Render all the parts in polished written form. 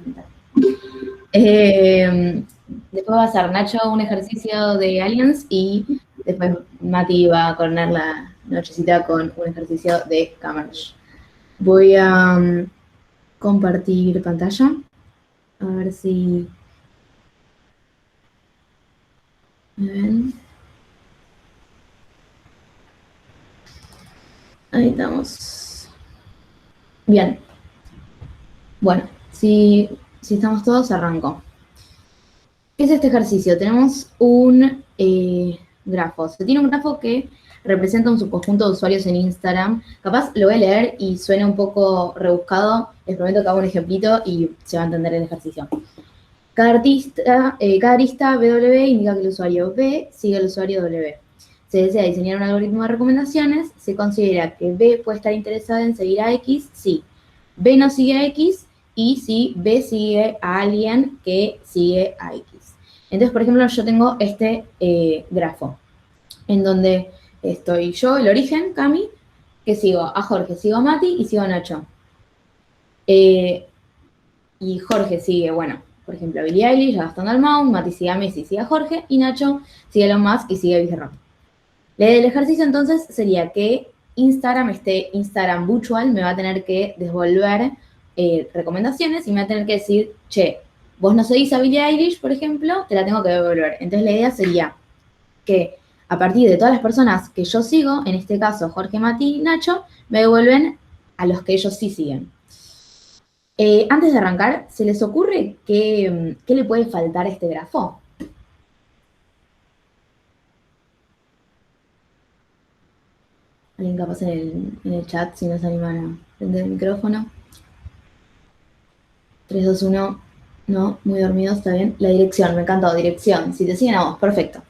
mental. Después va a hacer Nacho un ejercicio de aliens y después Mati va a coronar la nochecita con un ejercicio de Camersh. Voy a compartir pantalla. A ver si me ven. Ahí estamos. Bien. Bueno, si estamos todos, arranco. ¿Qué es este ejercicio? Tenemos un grafo. Se tiene un grafo que representa un subconjunto de usuarios en Instagram. Capaz lo voy a leer y suena un poco rebuscado. Les prometo que hago un ejemplito y se va a entender el ejercicio. Cada arista W indica que el usuario B sigue al usuario W. Se desea diseñar un algoritmo de recomendaciones. Se considera que B puede estar interesado en seguir a X si B no sigue a X y si B sigue a alguien que sigue a X. Entonces, por ejemplo, yo tengo este grafo en donde estoy yo, el origen, Cami, que sigo a Jorge, sigo a Mati y sigo a Nacho. Y Jorge sigue, bueno, por ejemplo, a Billie Eilish, a Gastón Dalmau, Mati sigue a Messi, sigue a Jorge, y Nacho sigue a Elon Musk y sigue a Bizarrap. El ejercicio entonces sería que Instagram Virtual, me va a tener que devolver recomendaciones y me va a tener que decir, che, vos no seguís a Billie Eilish, por ejemplo, te la tengo que devolver. Entonces la idea sería que a partir de todas las personas que yo sigo, en este caso Jorge, Mati y Nacho, me devuelven a los que ellos sí siguen. Antes de arrancar, ¿se les ocurre qué le puede faltar a este grafo? Alguien capaz en el chat, si no se animan a prender el micrófono. 3, 2, 1. No, muy dormidos, está bien. La dirección, me encantó, dirección. Si te siguen a vos, perfecto.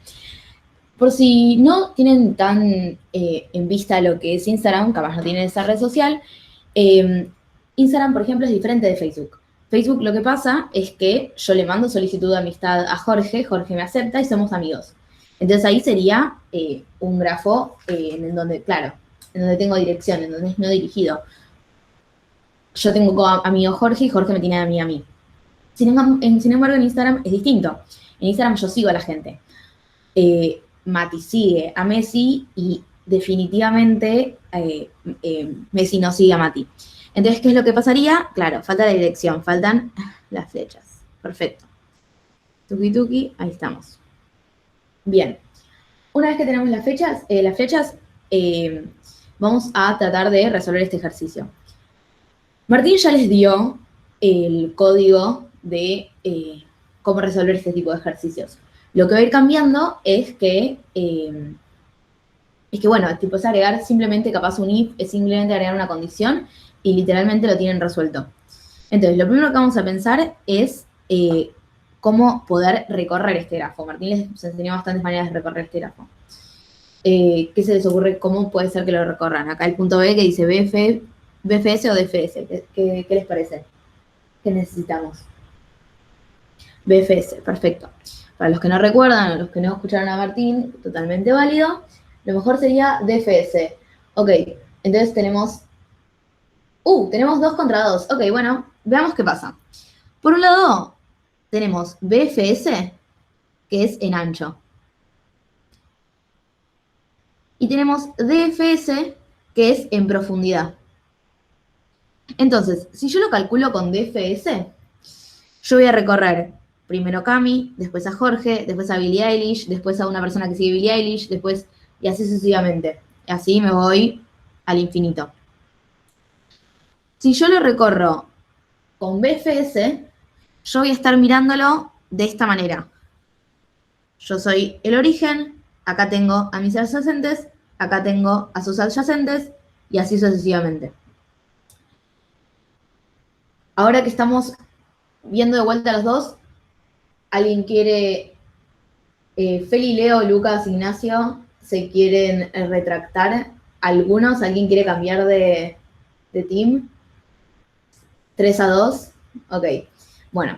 Por si no tienen tan en vista lo que es Instagram, capaz no tienen esa red social, Instagram, por ejemplo, es diferente de Facebook. Facebook lo que pasa es que yo le mando solicitud de amistad a Jorge, Jorge me acepta y somos amigos. Entonces ahí sería un grafo en donde, claro, en donde tengo dirección, en donde es no dirigido. Yo tengo como amigo Jorge y Jorge me tiene a mí. Sin embargo, en Instagram es distinto. En Instagram yo sigo a la gente. Mati sigue a Messi y definitivamente Messi no sigue a Mati. Entonces, ¿qué es lo que pasaría? Claro, falta la dirección, faltan las flechas. Perfecto. Tuki tuki, ahí estamos. Bien. Una vez que tenemos las flechas, vamos a tratar de resolver este ejercicio. Martín ya les dio el código de cómo resolver este tipo de ejercicios. Lo que va a ir cambiando es que bueno, tipo es agregar simplemente capaz un if, es simplemente agregar una condición y literalmente lo tienen resuelto. Entonces, lo primero que vamos a pensar es cómo poder recorrer este grafo. Martín les enseñó bastantes maneras de recorrer este grafo. ¿Qué se les ocurre? ¿Cómo puede ser que lo recorran? Acá el punto B que dice BFS o DFS. ¿Qué les parece? ¿Qué necesitamos? BFS, perfecto. Para los que no recuerdan o los que no escucharon a Martín, totalmente válido. Lo mejor sería DFS. Ok, entonces tenemos 2 contra 2. Ok, bueno, veamos qué pasa. Por un lado, tenemos BFS, que es en ancho. Y tenemos DFS, que es en profundidad. Entonces, si yo lo calculo con DFS, yo voy a recorrer primero a Cami, después a Jorge, después a Billie Eilish, después a una persona que sigue Billie Eilish, después, y así sucesivamente. Así me voy al infinito. Si yo lo recorro con BFS, yo voy a estar mirándolo de esta manera. Yo soy el origen, acá tengo a mis adyacentes, acá tengo a sus adyacentes, y así sucesivamente. Ahora que estamos viendo de vuelta a los dos, ¿alguien quiere, Feli, Leo, Lucas, Ignacio, se quieren retractar? ¿Algunos? ¿Alguien quiere cambiar de team? 3-2. Ok, bueno.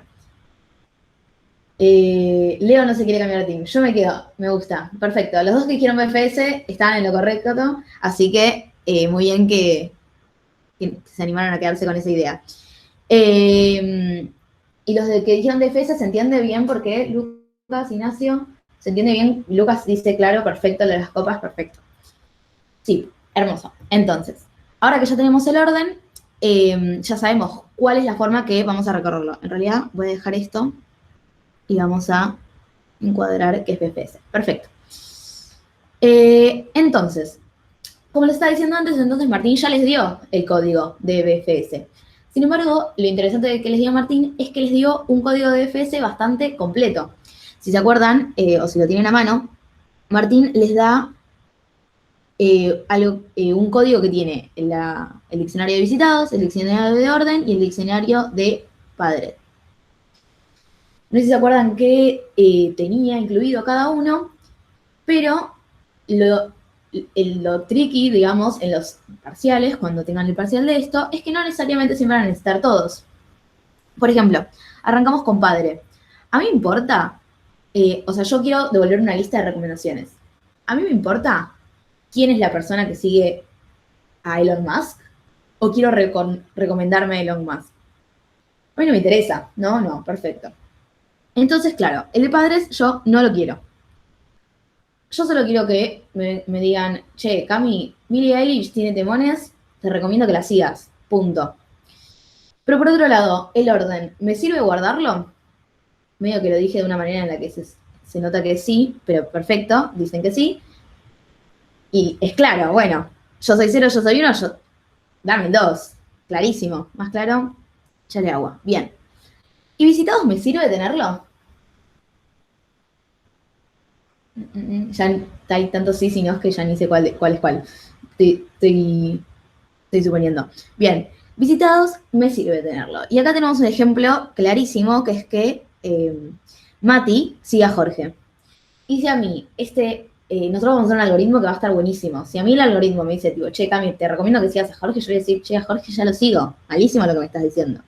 Leo no se quiere cambiar de team. Yo me quedo, me gusta. Perfecto. Los dos que hicieron BFS estaban en lo correcto, así que muy bien que se animaron a quedarse con esa idea. Y los de que dijeron DFS se entiende bien porque Lucas, Ignacio, se entiende bien. Lucas dice, claro, perfecto, lo de las copas, perfecto. Sí, hermoso. Entonces, ahora que ya tenemos el orden, ya sabemos cuál es la forma que vamos a recorrerlo. En realidad, voy a dejar esto y vamos a encuadrar que es BFS. Perfecto. Entonces, como les estaba diciendo antes, entonces Martín ya les dio el código de BFS. Sin embargo, lo interesante de que les dio Martín es que les dio un código de BFS bastante completo. Si se acuerdan, o si lo tienen a mano, Martín les da un código que tiene el diccionario de visitados, el diccionario de orden y el diccionario de padres. No sé si se acuerdan que tenía incluido cada uno, pero lo tricky, digamos, en los parciales, cuando tengan el parcial de esto, es que no necesariamente siempre van a necesitar todos. Por ejemplo, arrancamos con padre. A mí me importa, o sea, yo quiero devolver una lista de recomendaciones. A mí me importa quién es la persona que sigue a Elon Musk o quiero recomendarme a Elon Musk. A mí no me interesa, no, no, perfecto. Entonces, claro, el de padres yo no lo quiero. Yo solo quiero que me digan, che, Cami, Billie Eilish tiene temones, te recomiendo que la sigas, punto. Pero por otro lado, el orden, ¿me sirve guardarlo? Medio que lo dije de una manera en la que se nota que sí, pero perfecto, dicen que sí. Y es claro, bueno, yo soy 0, yo soy 1, dame el 2. Clarísimo, más claro, ya le agua. Bien. ¿Y visitados me sirve tenerlo? Ya hay tantos sí y no que ya ni sé cuál es cuál. Estoy suponiendo. Bien, visitados me sirve tenerlo. Y acá tenemos un ejemplo clarísimo que es que Mati sigue a Jorge. Y si a mí, nosotros vamos a hacer un algoritmo que va a estar buenísimo. Si a mí el algoritmo me dice, tipo, che, Cami, te recomiendo que sigas a Jorge, yo voy a decir, che, a Jorge ya lo sigo. Malísimo lo que me estás diciendo.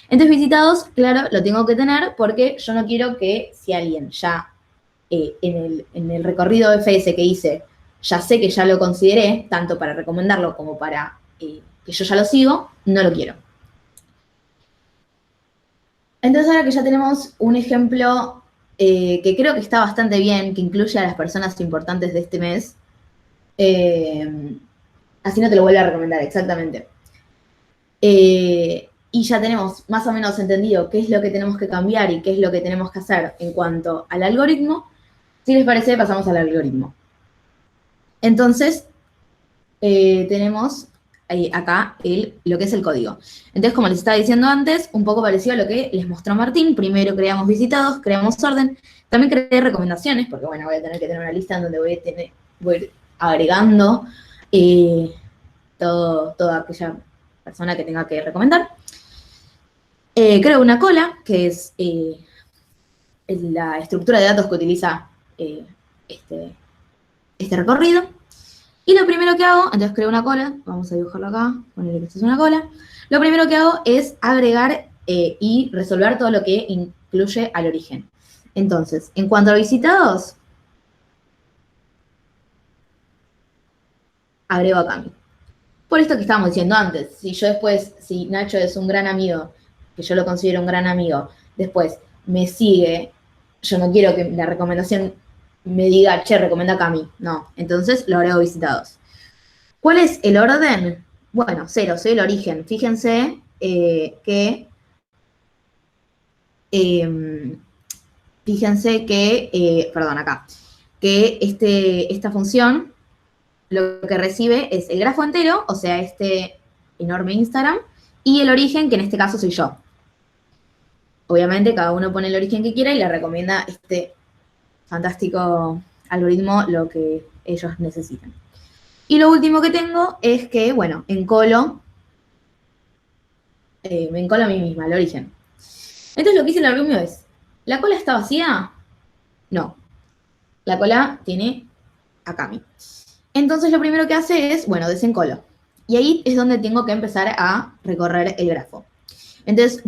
Entonces, visitados, claro, lo tengo que tener porque yo no quiero que si alguien ya en el recorrido FS que hice, ya sé que ya lo consideré, tanto para recomendarlo como para que yo ya lo sigo, no lo quiero. Entonces ahora que ya tenemos un ejemplo que creo que está bastante bien, que incluye a las personas importantes de este mes, así no te lo vuelvo a recomendar, exactamente. Y ya tenemos más o menos entendido qué es lo que tenemos que cambiar y qué es lo que tenemos que hacer en cuanto al algoritmo. Si les parece, pasamos al algoritmo. Entonces, tenemos acá lo que es el código. Entonces, como les estaba diciendo antes, un poco parecido a lo que les mostró Martín. Primero creamos visitados, creamos orden. También creé recomendaciones, porque bueno, voy a tener que tener una lista en donde voy a ir agregando toda aquella persona que tenga que recomendar. Creo una cola, que es la estructura de datos que utiliza este recorrido. Y lo primero que hago, entonces creo una cola, vamos a dibujarlo acá, ponerle que esto es una cola. Lo primero que hago es agregar y resolver todo lo que incluye al origen. Entonces, en cuanto a visitados, agrego a Cami. Por esto que estábamos diciendo antes, si Nacho es un gran amigo, que yo lo considero un gran amigo, después me sigue, yo no quiero que la recomendación me diga, che, recomienda a Cami. No, entonces lo agrego visitados. ¿Cuál es el orden? Bueno, 0, soy el origen. Fíjense que perdón, acá, que esta función lo que recibe es el grafo entero, o sea, este enorme Instagram, y el origen, que en este caso soy yo. Obviamente cada uno pone el origen que quiera y le recomienda este fantástico algoritmo lo que ellos necesitan. Y lo último que tengo es que, bueno, me encolo a mí misma, el origen. Entonces lo que hice el algoritmo es, ¿la cola está vacía? No. La cola tiene a Cami. Entonces lo primero que hace es, bueno, desencolo. Y ahí es donde tengo que empezar a recorrer el grafo. Entonces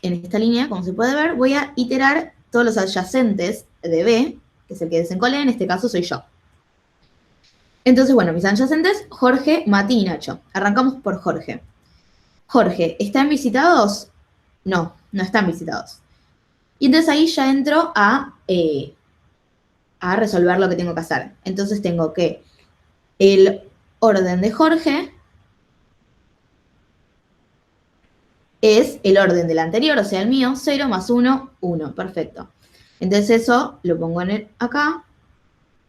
en esta línea, como se puede ver, voy a iterar todos los adyacentes de B, que es el que desencolé, en este caso soy yo. Entonces, bueno, mis adyacentes, Jorge, Mati y Nacho. Arrancamos por Jorge. Jorge, ¿está en visitados? No no están visitados. Y entonces ahí ya entro a resolver lo que tengo que hacer. Entonces tengo que el orden de Jorge es el orden del anterior, o sea, el mío, 0 más 1, 1. Perfecto. Entonces eso lo pongo acá.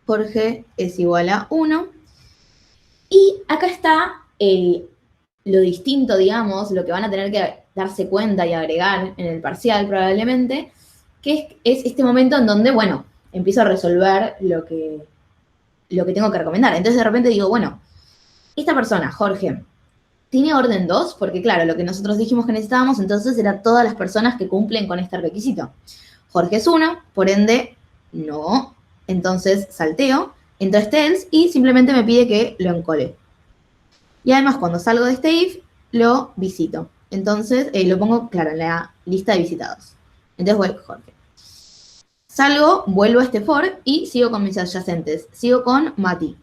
Jorge es igual a 1. Y acá está lo distinto, digamos, lo que van a tener que darse cuenta y agregar en el parcial probablemente, que es este momento en donde, bueno, empiezo a resolver lo que tengo que recomendar. Entonces de repente digo, bueno, esta persona, Jorge, ¿tiene orden 2? Porque claro, lo que nosotros dijimos que necesitábamos entonces era todas las personas que cumplen con este requisito. Jorge es 1, por ende, no. Entonces salteo, entro a este else y simplemente me pide que lo encole. Y además cuando salgo de este if, lo visito. Entonces lo pongo, claro, en la lista de visitados. Entonces voy, Jorge. Salgo, vuelvo a este for y sigo con mis adyacentes. Sigo con Mati.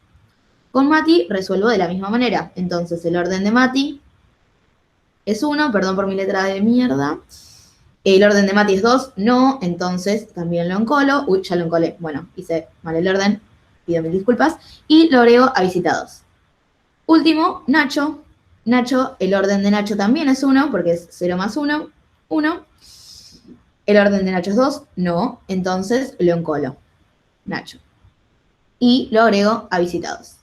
Con Mati resuelvo de la misma manera. Entonces el orden de Mati es 1, perdón por mi letra de mierda. El orden de Mati es 2, no, entonces también lo encolo. Uy, ya lo encolé. Bueno, hice mal el orden, pido mil disculpas. Y lo agrego a visitados. Último, Nacho. Nacho, el orden de Nacho también es 1, porque es 0 más 1, 1. El orden de Nacho es 2, no, entonces lo encolo. Nacho. Y lo agrego a visitados.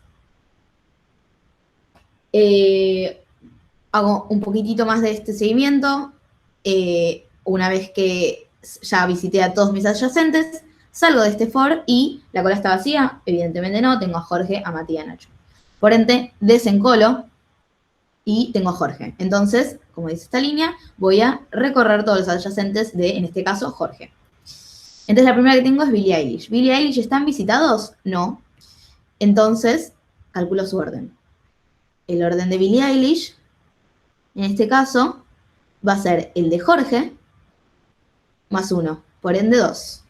Hago un poquitito más de este seguimiento. Una vez que ya visité a todos mis adyacentes, salgo de este for y la cola está vacía. Evidentemente no, tengo a Jorge, a Mati y a Nacho. Por ende, desencolo y tengo a Jorge. Entonces, como dice esta línea, voy a recorrer todos los adyacentes de, en este caso, Jorge. Entonces, la primera que tengo es Billie Eilish. ¿Billie Eilish están visitados? No. Entonces, calculo su orden. El orden de Billie Eilish, en este caso, va a ser el de Jorge más 1, por ende 2.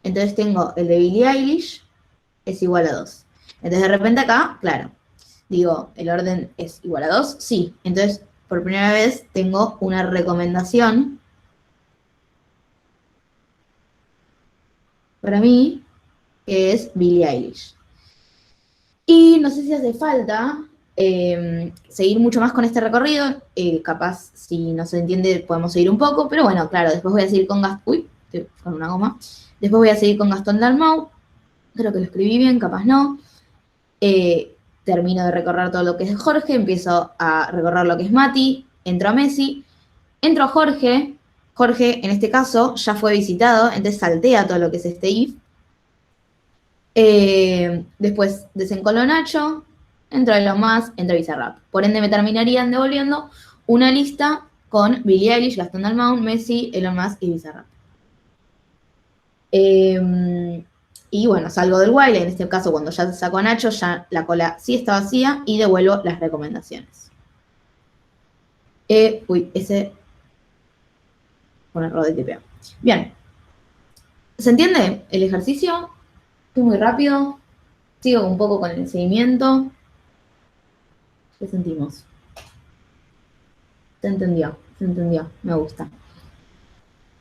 Entonces tengo el de Billie Eilish es igual a 2. Entonces de repente acá, claro, digo, ¿el orden es igual a 2? Sí. Entonces, por primera vez tengo una recomendación para mí, que es Billie Eilish. Y no sé si hace falta seguir mucho más con este recorrido. Capaz, si no se entiende, podemos seguir un poco. Pero bueno, claro, después voy a seguir con Gastón. Uy, estoy con una goma. Después voy a seguir con Gastón Dalmau. Creo que lo escribí bien, capaz no. Termino de recorrer todo lo que es Jorge. Empiezo a recorrer lo que es Mati. Entro a Messi. Entro a Jorge. Jorge, en este caso, ya fue visitado. Entonces saltea todo lo que es este if. Después desencolo Nacho, entro a Elon Musk, entro a Bizarrap. Por ende me terminarían devolviendo una lista con Billie Eilish, Gastón Dalmau, Messi, Elon Musk y Bizarrap. Y bueno, salgo del while, en este caso cuando ya saco a Nacho, ya la cola sí está vacía y devuelvo las recomendaciones. Ese con error de tipeo. Bien. ¿Se entiende el ejercicio? Fui muy rápido. Sigo un poco con el seguimiento. ¿Qué sentimos? Se entendió, me gusta.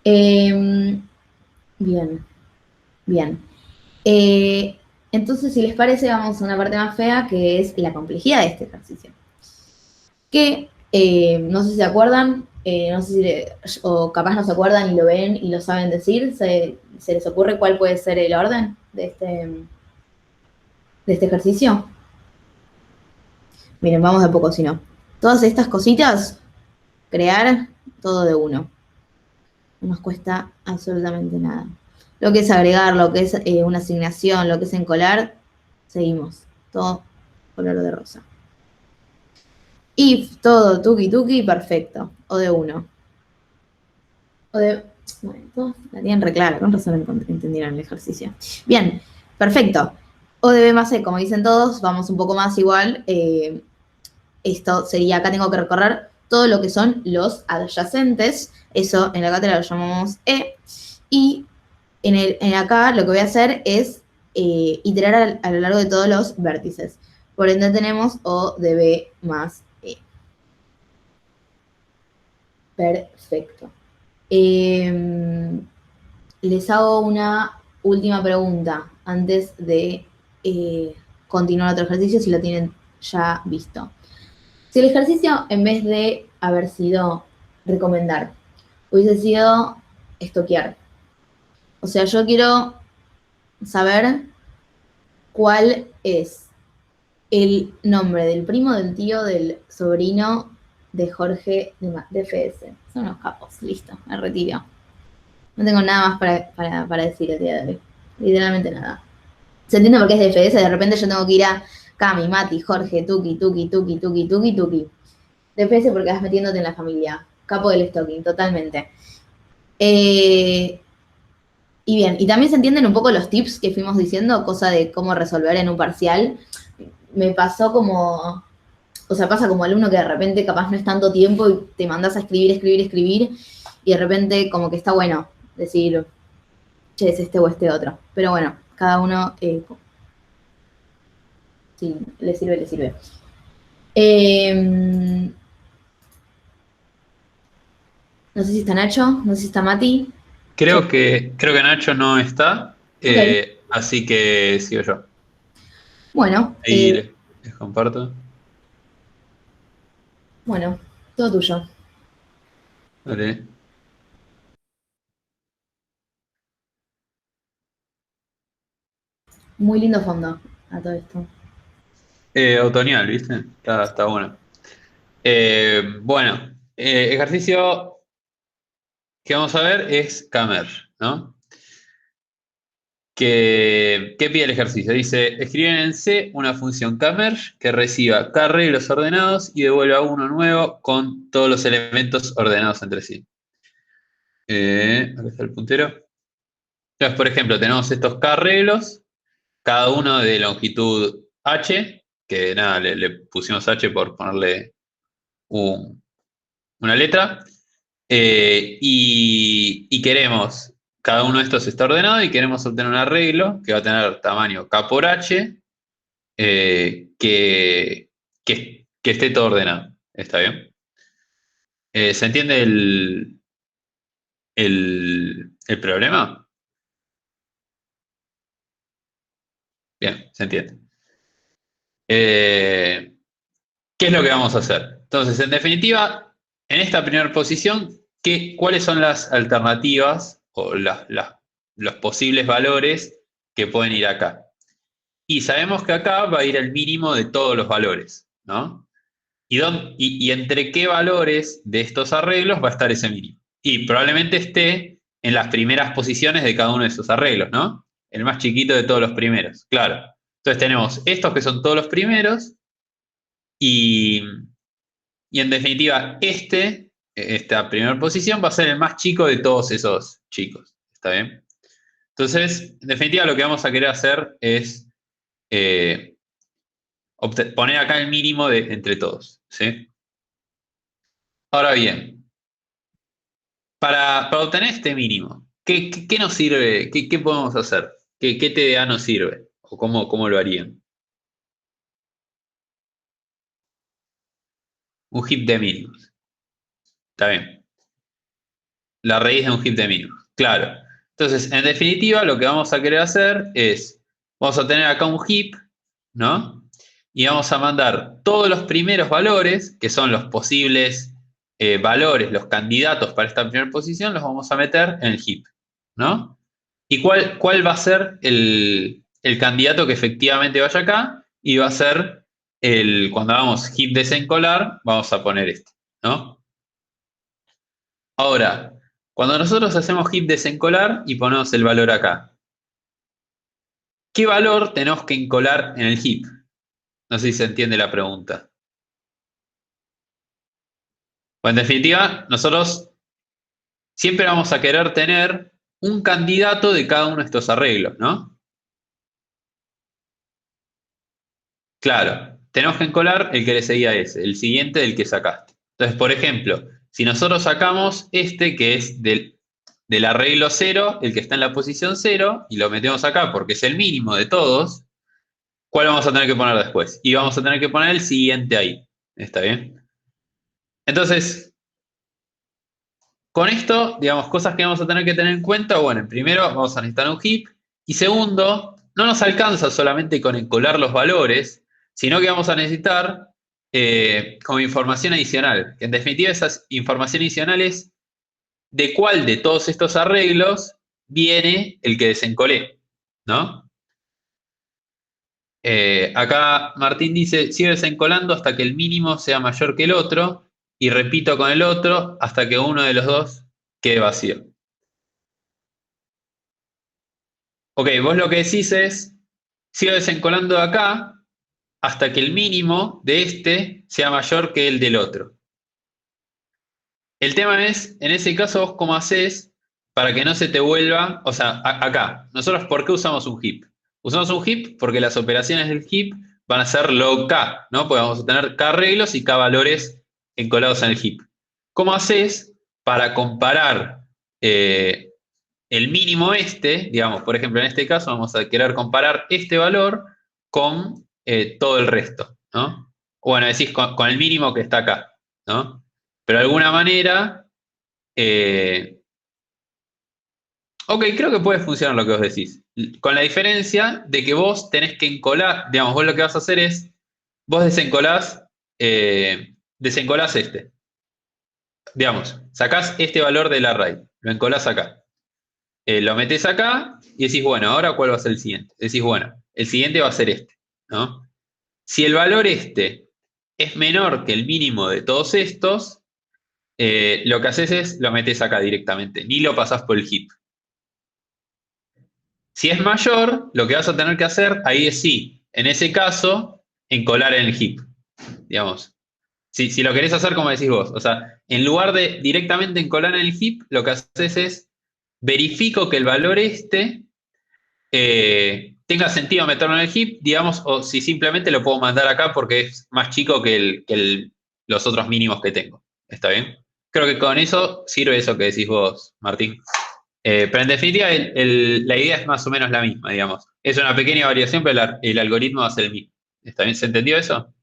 Bien, bien. Entonces, si les parece, vamos a una parte más fea, que es la complejidad de este ejercicio. Que, no sé si se acuerdan, no sé si o capaz no se acuerdan y lo ven y lo saben decir, ¿se les ocurre cuál puede ser el orden de este ejercicio? Miren, vamos de a poco, si no. Todas estas cositas, crear todo de uno. No nos cuesta absolutamente nada. Lo que es agregar, lo que es una asignación, lo que es encolar, seguimos. Todo color de rosa. If, todo, tuki, perfecto. O de uno. O de... Bueno, todos la tienen re clara, con razón entendieron el ejercicio. Bien, perfecto. O de B más E, como dicen todos, vamos un poco más igual. Esto sería, acá tengo que recorrer todo lo que son los adyacentes. Eso en la cátedra lo llamamos E. Y en acá lo que voy a hacer es iterar a lo largo de todos los vértices. Por ende tenemos O de B más E. Perfecto. Eh, Les hago una última pregunta antes de continuar otro ejercicio si lo tienen ya visto. Si el ejercicio, en vez de haber sido recomendar, hubiese sido estoquear. O sea, yo quiero saber cuál es el nombre del primo, del tío, del sobrino de Jorge de FS. Son unos capos, listo, me retiro. No tengo nada más para decir el día de hoy. Literalmente nada. ¿Se entiende por qué es de FS? De repente yo tengo que ir a Cami, Mati, Jorge, Tuki, Tuki, Tuki, Tuki, Tuki, Tuki. De FS porque vas metiéndote en la familia. Capo del stalking, totalmente. Eh, y bien, y también se entienden un poco los tips que fuimos diciendo, cosa de cómo resolver en un parcial. Me pasó como, o sea, pasa como alumno que de repente capaz no es tanto tiempo y te mandas a escribir, escribir, escribir, y de repente como que está bueno decir, che, es este o este otro. Pero bueno, cada uno, si le sirve, le sirve. No sé si está Nacho, no sé si está Mati. Yo. Creo que Nacho no está, Ok, así que sigo yo. bueno, Ahí les comparto. bueno, todo tuyo. Vale. Muy lindo fondo a todo esto. Otoñal, ¿viste? Está bueno. Bueno, ejercicio que vamos a ver es Camer, ¿no? ¿Qué pide el ejercicio? Dice, escriben en C una función Camer que reciba K arreglos ordenados y devuelva uno nuevo con todos los elementos ordenados entre sí. Acá está el puntero. Entonces, por ejemplo, tenemos estos K arreglos, cada uno de longitud H, que nada, le pusimos H por ponerle un- una letra, y queremos, cada uno de estos está ordenado y queremos obtener un arreglo que va a tener tamaño K por H, que esté todo ordenado. ¿Está bien? ¿Se entiende el problema? Bien, se entiende. Eh, ¿Qué es lo que vamos a hacer? Entonces, en definitiva, en esta primera posición, ¿cuáles son las alternativas o los posibles valores que pueden ir acá? Y sabemos que acá va a ir el mínimo de todos los valores, ¿no? ¿Y entre qué valores de estos arreglos va a estar ese mínimo? Y probablemente esté en las primeras posiciones de cada uno de esos arreglos, ¿no? El más chiquito de todos los primeros, claro. Entonces tenemos estos que son todos los primeros y, y en definitiva esta primera posición va a ser el más chico de todos esos chicos, ¿está bien? Entonces, en definitiva lo que vamos a querer hacer es eh, poner acá el mínimo entre todos, ¿sí? Ahora bien, para obtener este mínimo, ¿qué nos sirve? ¿Qué podemos hacer? ¿Qué TDA nos sirve? ¿O cómo lo harían? Un heap de mínimos. Está bien. La raíz de un heap de mínimos. Claro. Entonces, en definitiva, lo que vamos a querer hacer es, vamos a tener acá un heap, ¿no? Y vamos a mandar todos los primeros valores, que son los posibles valores, los candidatos para esta primera posición, los vamos a meter en el heap, ¿no? ¿Y cuál va a ser el candidato que efectivamente vaya acá? Y va a ser cuando hagamos heap desencolar, vamos a poner este, ¿no? Ahora, cuando nosotros hacemos heap desencolar y ponemos el valor acá, ¿qué valor tenemos que encolar en el heap? No sé si se entiende la pregunta. Pues en definitiva, nosotros siempre vamos a querer tener un candidato de cada uno de estos arreglos, ¿no? Claro, tenemos que encolar el que le seguía a ese, el siguiente del que sacaste. Entonces, por ejemplo, si nosotros sacamos este que es del arreglo cero, el que está en la posición cero, y lo metemos acá porque es el mínimo de todos, ¿cuál vamos a tener que poner después? Y vamos a tener que poner el siguiente ahí. ¿Está bien? Entonces, Con esto, digamos, cosas que vamos a tener que tener en cuenta, bueno, primero vamos a necesitar un heap, y segundo, no nos alcanza solamente con encolar los valores, sino que vamos a necesitar como información adicional. En definitiva, esas información adicional es de cuál de todos estos arreglos viene el que desencolé, ¿no? Acá Martín dice, sigue desencolando hasta que el mínimo sea mayor que el otro, y repito con el otro hasta que uno de los dos quede vacío. Ok, vos lo que decís es, sigo desencolando de acá hasta que el mínimo de este sea mayor que el del otro. El tema es, en ese caso, vos cómo haces para que no se te vuelva, o sea, acá, nosotros ¿por qué usamos un heap? Usamos un heap porque las operaciones del heap van a ser log k, ¿no? Porque vamos a tener k arreglos y k valores encolados en el heap. ¿Cómo haces para comparar el mínimo este, digamos, por ejemplo, en este caso vamos a querer comparar este valor con todo el resto, ¿no? Bueno, decís con el mínimo que está acá, ¿no? Pero de alguna manera, ok, creo que puede funcionar lo que vos decís, con la diferencia de que vos tenés que encolar, digamos, vos lo que vas a hacer es, vos desencolás este, digamos, sacás este valor del array, lo encolás acá. Lo metés acá y decís, bueno, ahora ¿cuál va a ser el siguiente? Decís, bueno, el siguiente va a ser este, ¿no? Si el valor este es menor que el mínimo de todos estos, lo que haces es lo metés acá directamente, ni lo pasás por el heap. Si es mayor, lo que vas a tener que hacer ahí es sí, en ese caso, encolar en el heap, digamos. Si lo querés hacer como decís vos, o sea, en lugar de directamente encolar en el heap, lo que haces es verifico que el valor este tenga sentido meterlo en el heap, digamos, o si simplemente lo puedo mandar acá porque es más chico que los otros mínimos que tengo. ¿Está bien? Creo que con eso sirve eso que decís vos, Martín. Pero en definitiva, la idea es más o menos la misma, digamos. Es una pequeña variación, pero el algoritmo va a ser el mismo. ¿Está bien? ¿Se entendió eso?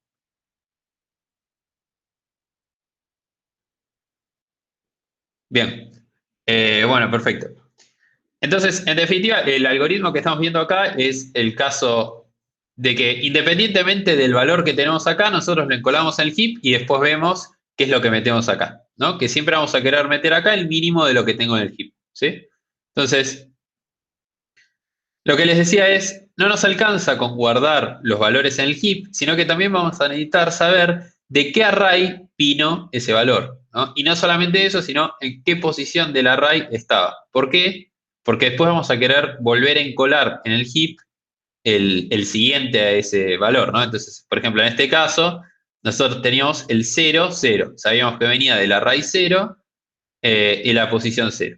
Bien. Bueno, perfecto. Entonces, en definitiva, el algoritmo que estamos viendo acá es el caso de que independientemente del valor que tenemos acá, nosotros lo encolamos en el heap y después vemos qué es lo que metemos acá, ¿no? Que siempre vamos a querer meter acá el mínimo de lo que tengo en el heap, ¿sí? Entonces, lo que les decía es, no nos alcanza con guardar los valores en el heap, sino que también vamos a necesitar saber de qué array vino ese valor, ¿no? Y no solamente eso, sino en qué posición del array estaba. ¿Por qué? Porque después vamos a querer volver a encolar en el heap el siguiente a ese valor, ¿no? Entonces, por ejemplo, en este caso, nosotros teníamos el 0, 0. Sabíamos que venía del array 0 y la posición 0.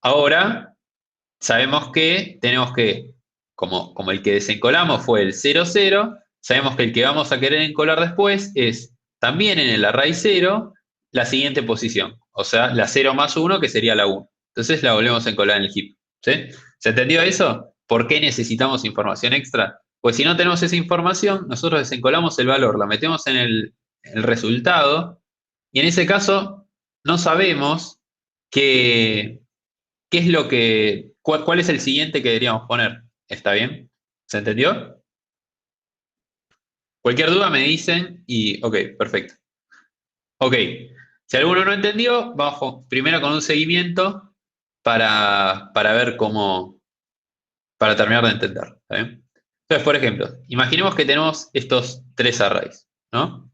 Ahora, sabemos que tenemos que, como el que desencolamos fue el 0, 0, sabemos que el que vamos a querer encolar después es también en el array 0 la siguiente posición, o sea, la 0 más 1 que sería la 1. Entonces la volvemos a encolar en el heap. ¿Sí? ¿Se entendió eso? ¿Por qué necesitamos información extra? Pues si no tenemos esa información, nosotros desencolamos el valor, la metemos en el resultado y en ese caso no sabemos qué es lo que, cuál es el siguiente que deberíamos poner. ¿Está bien? ¿Se entendió? Cualquier duda me dicen y, ok, perfecto. Ok, si alguno no entendió, vamos primero con un seguimiento para ver cómo, para terminar de entender. ¿Está bien? Entonces, por ejemplo, imaginemos que tenemos estos tres arrays, ¿no?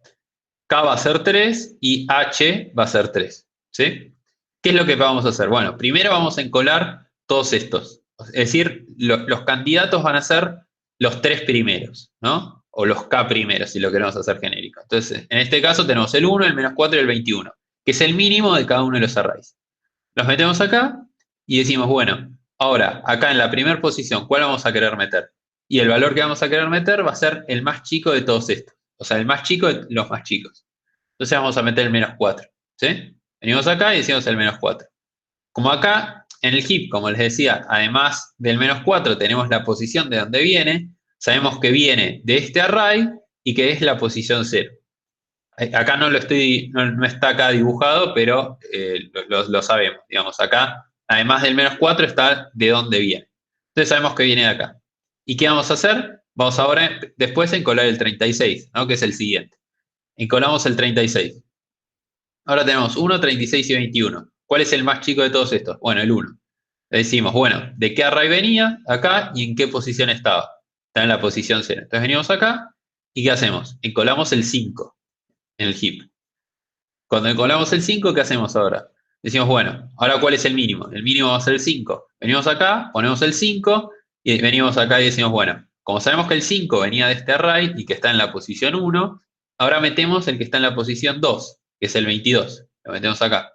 K va a ser 3 y H va a ser 3, ¿sí? ¿Qué es lo que vamos a hacer? Bueno, primero vamos a encolar todos estos. Es decir, los candidatos van a ser los tres primeros, ¿no? O los K primeros, si lo queremos hacer genérico. Entonces, en este caso tenemos el 1, el menos 4 y el 21, que es el mínimo de cada uno de los arrays. Los metemos acá y decimos, bueno, ahora, acá en la primera posición, ¿cuál vamos a querer meter? Y el valor que vamos a querer meter va a ser el más chico de todos estos. O sea, el más chico de los más chicos. Entonces vamos a meter el menos 4. ¿Sí? Venimos acá y decimos el menos 4. Como acá, en el heap, como les decía, además del menos 4 tenemos la posición de donde viene. Sabemos que viene de este array y que es la posición 0. acá no está acá dibujado, pero lo sabemos. Digamos, acá, además del -4, está de dónde viene. Entonces sabemos que viene de acá. ¿Y qué vamos a hacer? Vamos ahora después a encolar el 36, ¿no? Que es el siguiente. Encolamos el 36. Ahora tenemos 1, 36 y 21. ¿Cuál es el más chico de todos estos? Bueno, el 1. Le decimos, bueno, ¿de qué array venía acá y en qué posición estaba? Está en la posición 0. Entonces venimos acá y ¿qué hacemos? Encolamos el 5 en el heap. Cuando encolamos el 5, ¿qué hacemos ahora? Decimos, bueno, ahora ¿cuál es el mínimo? El mínimo va a ser el 5. Venimos acá, ponemos el 5 y venimos acá y decimos, bueno, como sabemos que el 5 venía de este array y que está en la posición 1, ahora metemos el que está en la posición 2, que es el 22. Lo metemos acá.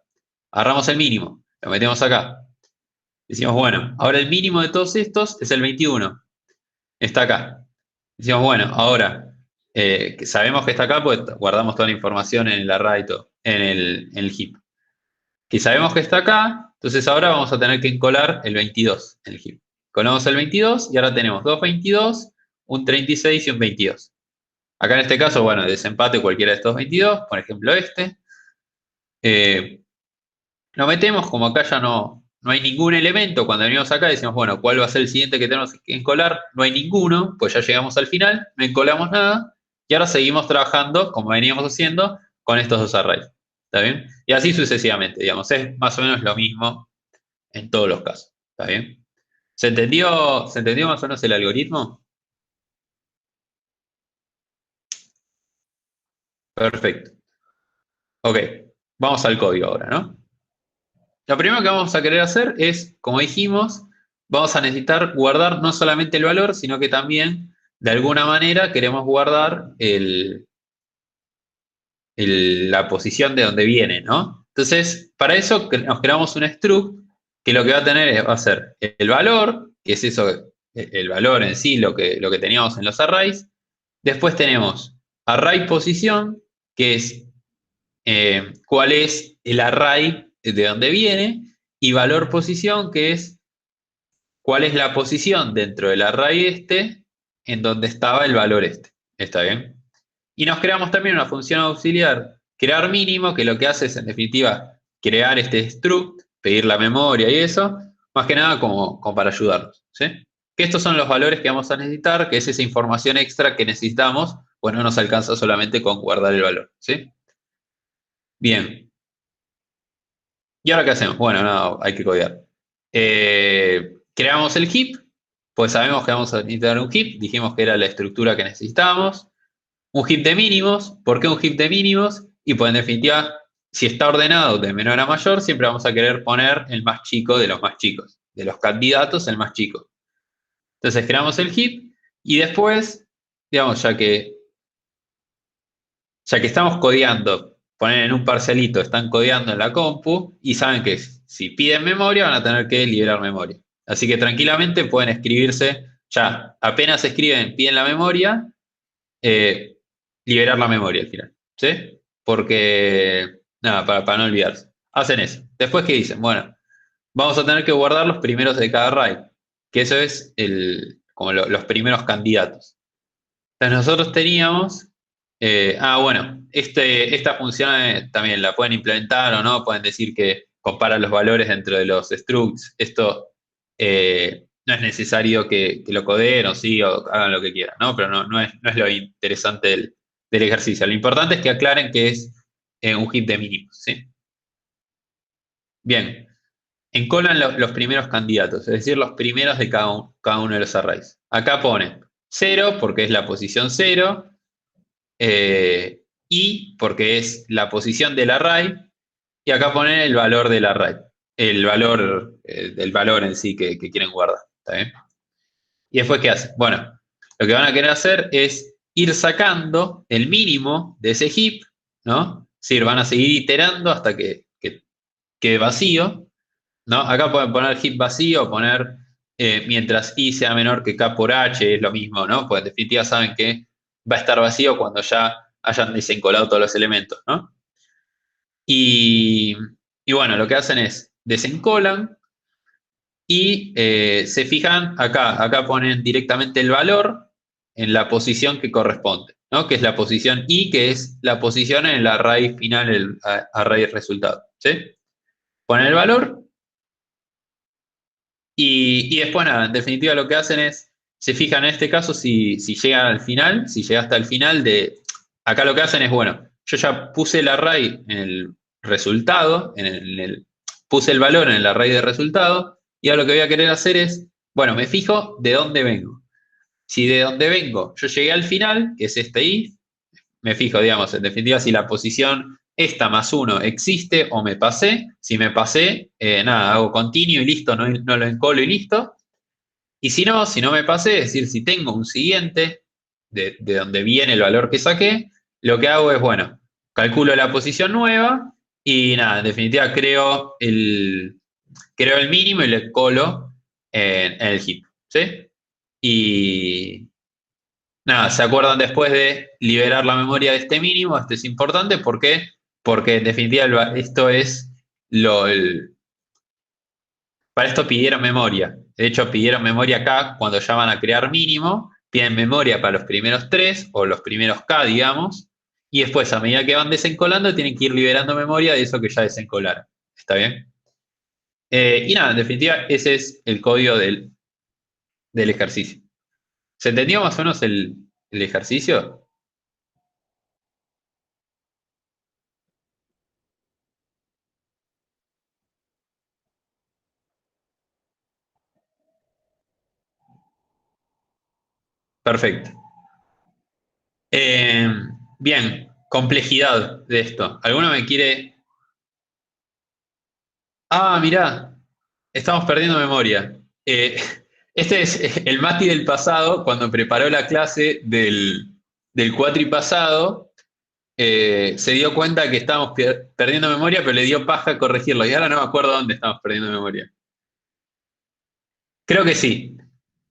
Agarramos el mínimo, lo metemos acá. Decimos, bueno, ahora el mínimo de todos estos es el 21. Está acá. Decimos, bueno, ahora que sabemos que está acá, pues guardamos toda la información en el array, en el heap. Que sabemos que está acá, entonces ahora vamos a tener que encolar el 22 en el heap. Colamos el 22 y ahora tenemos dos 22, un 36 y un 22. Acá en este caso, bueno, desempate cualquiera de estos 22, por ejemplo este. Lo metemos, como acá ya no hay ningún elemento, cuando venimos acá decimos, bueno, ¿cuál va a ser el siguiente que tenemos que encolar? No hay ninguno, pues ya llegamos al final, no encolamos nada, y ahora seguimos trabajando, como veníamos haciendo, con estos dos arrays. ¿Está bien? Y así sucesivamente, digamos, es más o menos lo mismo en todos los casos. ¿Está bien? ¿Se entendió más o menos el algoritmo? Perfecto. Ok, vamos al código ahora, ¿no? Lo primero que vamos a querer hacer es, como dijimos, vamos a necesitar guardar no solamente el valor, sino que también, de alguna manera, queremos guardar la posición de donde viene, ¿no? Entonces, para eso nos creamos un struct que lo que va a tener va a ser el valor, que es eso, el valor en sí, lo que teníamos en los arrays. Después tenemos array posición, que es cuál es el array de donde viene, y valor posición, que es cuál es la posición dentro del array este en donde estaba el valor este. ¿Está bien? Y nos creamos también una función auxiliar, crear mínimo, que lo que hace es, en definitiva, crear este struct, pedir la memoria y eso, más que nada como para ayudarnos. ¿Sí? Que estos son los valores que vamos a necesitar, que es esa información extra que necesitamos, pues no nos alcanza solamente con guardar el valor. ¿Sí? Bien. ¿Y ahora qué hacemos? Bueno, no, hay que codear. Creamos el heap, pues sabemos que vamos a necesitar un heap, dijimos que era la estructura que necesitábamos. Un heap de mínimos, ¿por qué un heap de mínimos? Y pues en definitiva, si está ordenado de menor a mayor, siempre vamos a querer poner el más chico de los más chicos, de los candidatos el más chico. Entonces creamos el heap y después, digamos, ya que estamos codeando, ponen en un parcelito, están codeando en la compu y saben que si piden memoria van a tener que liberar memoria. Así que tranquilamente pueden escribirse, ya apenas escriben, piden la memoria, liberar la memoria al final. ¿Sí? Porque, nada, para no olvidarse. Hacen eso. Después, ¿qué dicen? Bueno, vamos a tener que guardar los primeros de cada array, que eso es como los primeros candidatos. Entonces nosotros teníamos, bueno, esta función también la pueden implementar o no, pueden decir que compara los valores dentro de los structs. Esto no es necesario que lo codeen o sí, o hagan lo que quieran, ¿no? Pero no es lo interesante del ejercicio. Lo importante es que aclaren que es un heap de mínimos, ¿sí? Bien, encolan los primeros candidatos, es decir, los primeros de cada uno de los arrays. Acá pone 0 porque es la posición 0, y porque es la posición del array, y acá ponen el valor del array, el valor del valor en sí que quieren guardar. ¿Está bien? Y después, ¿qué hacen? Bueno, lo que van a querer hacer es ir sacando el mínimo de ese heap, ¿no? Es decir, van a seguir iterando hasta que quede vacío, ¿no? Acá pueden poner heap vacío o poner mientras i sea menor que k por h, es lo mismo, ¿no? Pues en definitiva saben que va a estar vacío cuando ya hayan desencolado todos los elementos, ¿no? Y, bueno, lo que hacen es desencolan y se fijan acá ponen directamente el valor en la posición que corresponde, ¿no? Que es la posición I, que es la posición en el array final, el array resultado, ¿sí? Ponen el valor y después nada, en definitiva lo que hacen es, se fijan en este caso si llegan al final, si llega hasta el final de, acá lo que hacen es, bueno, yo ya puse el array en el resultado, puse el valor en el array de resultado, y ahora lo que voy a querer hacer es, bueno, me fijo de dónde vengo. Si de dónde vengo yo llegué al final, que es este if, me fijo, digamos, en definitiva, si la posición esta más 1 existe o me pasé. Si me pasé, nada, hago continuo y listo, no lo encolo y listo. Y si no me pasé, es decir, si tengo un siguiente de donde viene el valor que saqué, lo que hago es, bueno, calculo la posición nueva y nada, en definitiva creo el mínimo y le colo en el heap, ¿sí? Y nada, se acuerdan después de liberar la memoria de este mínimo. Esto es importante, ¿por qué? Porque en definitiva esto es para esto pidieron memoria. De hecho, pidieron memoria acá cuando ya van a crear mínimo, piden memoria para los primeros 3 o los primeros K, digamos, y después a medida que van desencolando tienen que ir liberando memoria de eso que ya desencolaron. ¿Está bien? Y nada, en definitiva, ese es el código del ejercicio. ¿Se entendió más o menos el ejercicio? Perfecto. Eh, bien, complejidad de esto. ¿Alguno me quiere? Ah, mirá, estamos perdiendo memoria. Este es el Mati del pasado, cuando preparó la clase del cuatri pasado, se dio cuenta que estábamos perdiendo memoria, pero le dio paja corregirlo. Y ahora no me acuerdo dónde estamos perdiendo memoria. Creo que sí.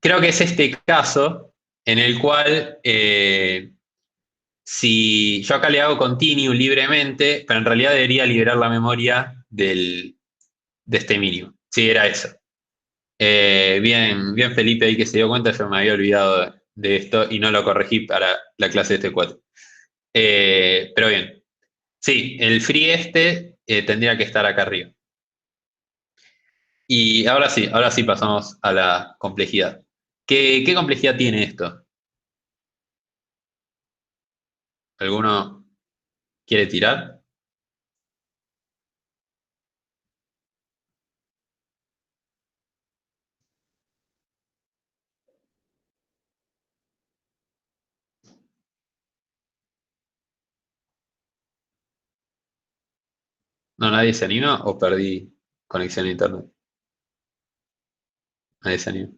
Creo que es este caso en el cual si yo acá le hago continue libremente, pero en realidad debería liberar la memoria de este mínimo. Sí, era eso. Bien, Felipe ahí que se dio cuenta, yo me había olvidado de esto y no lo corregí para la clase de este 4. Pero bien, sí, el free tendría que estar acá arriba. Y ahora sí pasamos a la complejidad. ¿Qué complejidad tiene esto? ¿Alguno quiere tirar? ¿No, nadie se anima o perdí conexión a internet? Nadie se anima.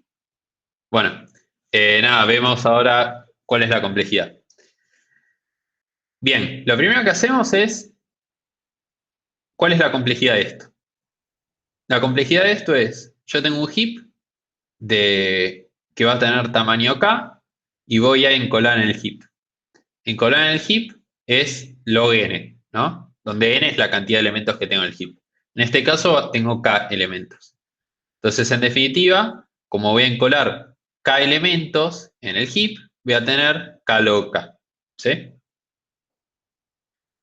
Bueno, nada, vemos ahora cuál es la complejidad. Bien, lo primero que hacemos es, ¿cuál es la complejidad de esto? La complejidad de esto es, yo tengo un heap que va a tener tamaño K y voy a encolar en el heap. Encolar en el heap es log n, ¿no? Donde n es la cantidad de elementos que tengo en el heap. En este caso tengo K elementos. Entonces, en definitiva, como voy a encolar K elementos en el heap, voy a tener K log K. ¿Sí?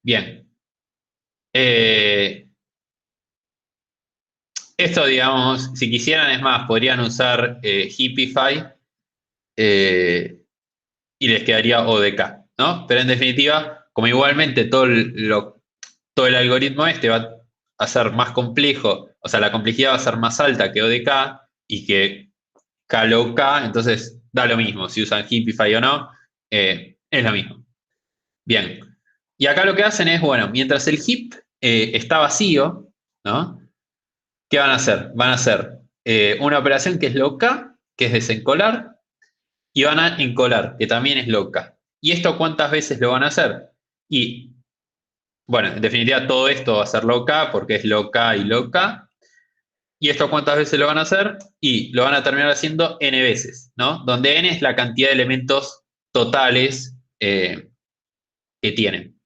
Bien. Esto, digamos, si quisieran, es más, podrían usar Heapify y les quedaría ODK, ¿no? Pero en definitiva, como igualmente todo el algoritmo este va a ser más complejo, o sea, la complejidad va a ser más alta que ODK y que K log K, entonces da lo mismo si usan Heapify o no, es lo mismo. Bien. Y acá lo que hacen es, bueno, mientras el heap está vacío, ¿no? ¿Qué van a hacer? Van a hacer una operación que es log-k, que es desencolar, y van a encolar, que también es log-k. ¿Y esto cuántas veces lo van a hacer? Y, bueno, en definitiva todo esto va a ser log-k porque es log-k y log-k. ¿Y esto cuántas veces lo van a hacer? Y lo van a terminar haciendo n veces, ¿no? Donde n es la cantidad de elementos totales que tienen.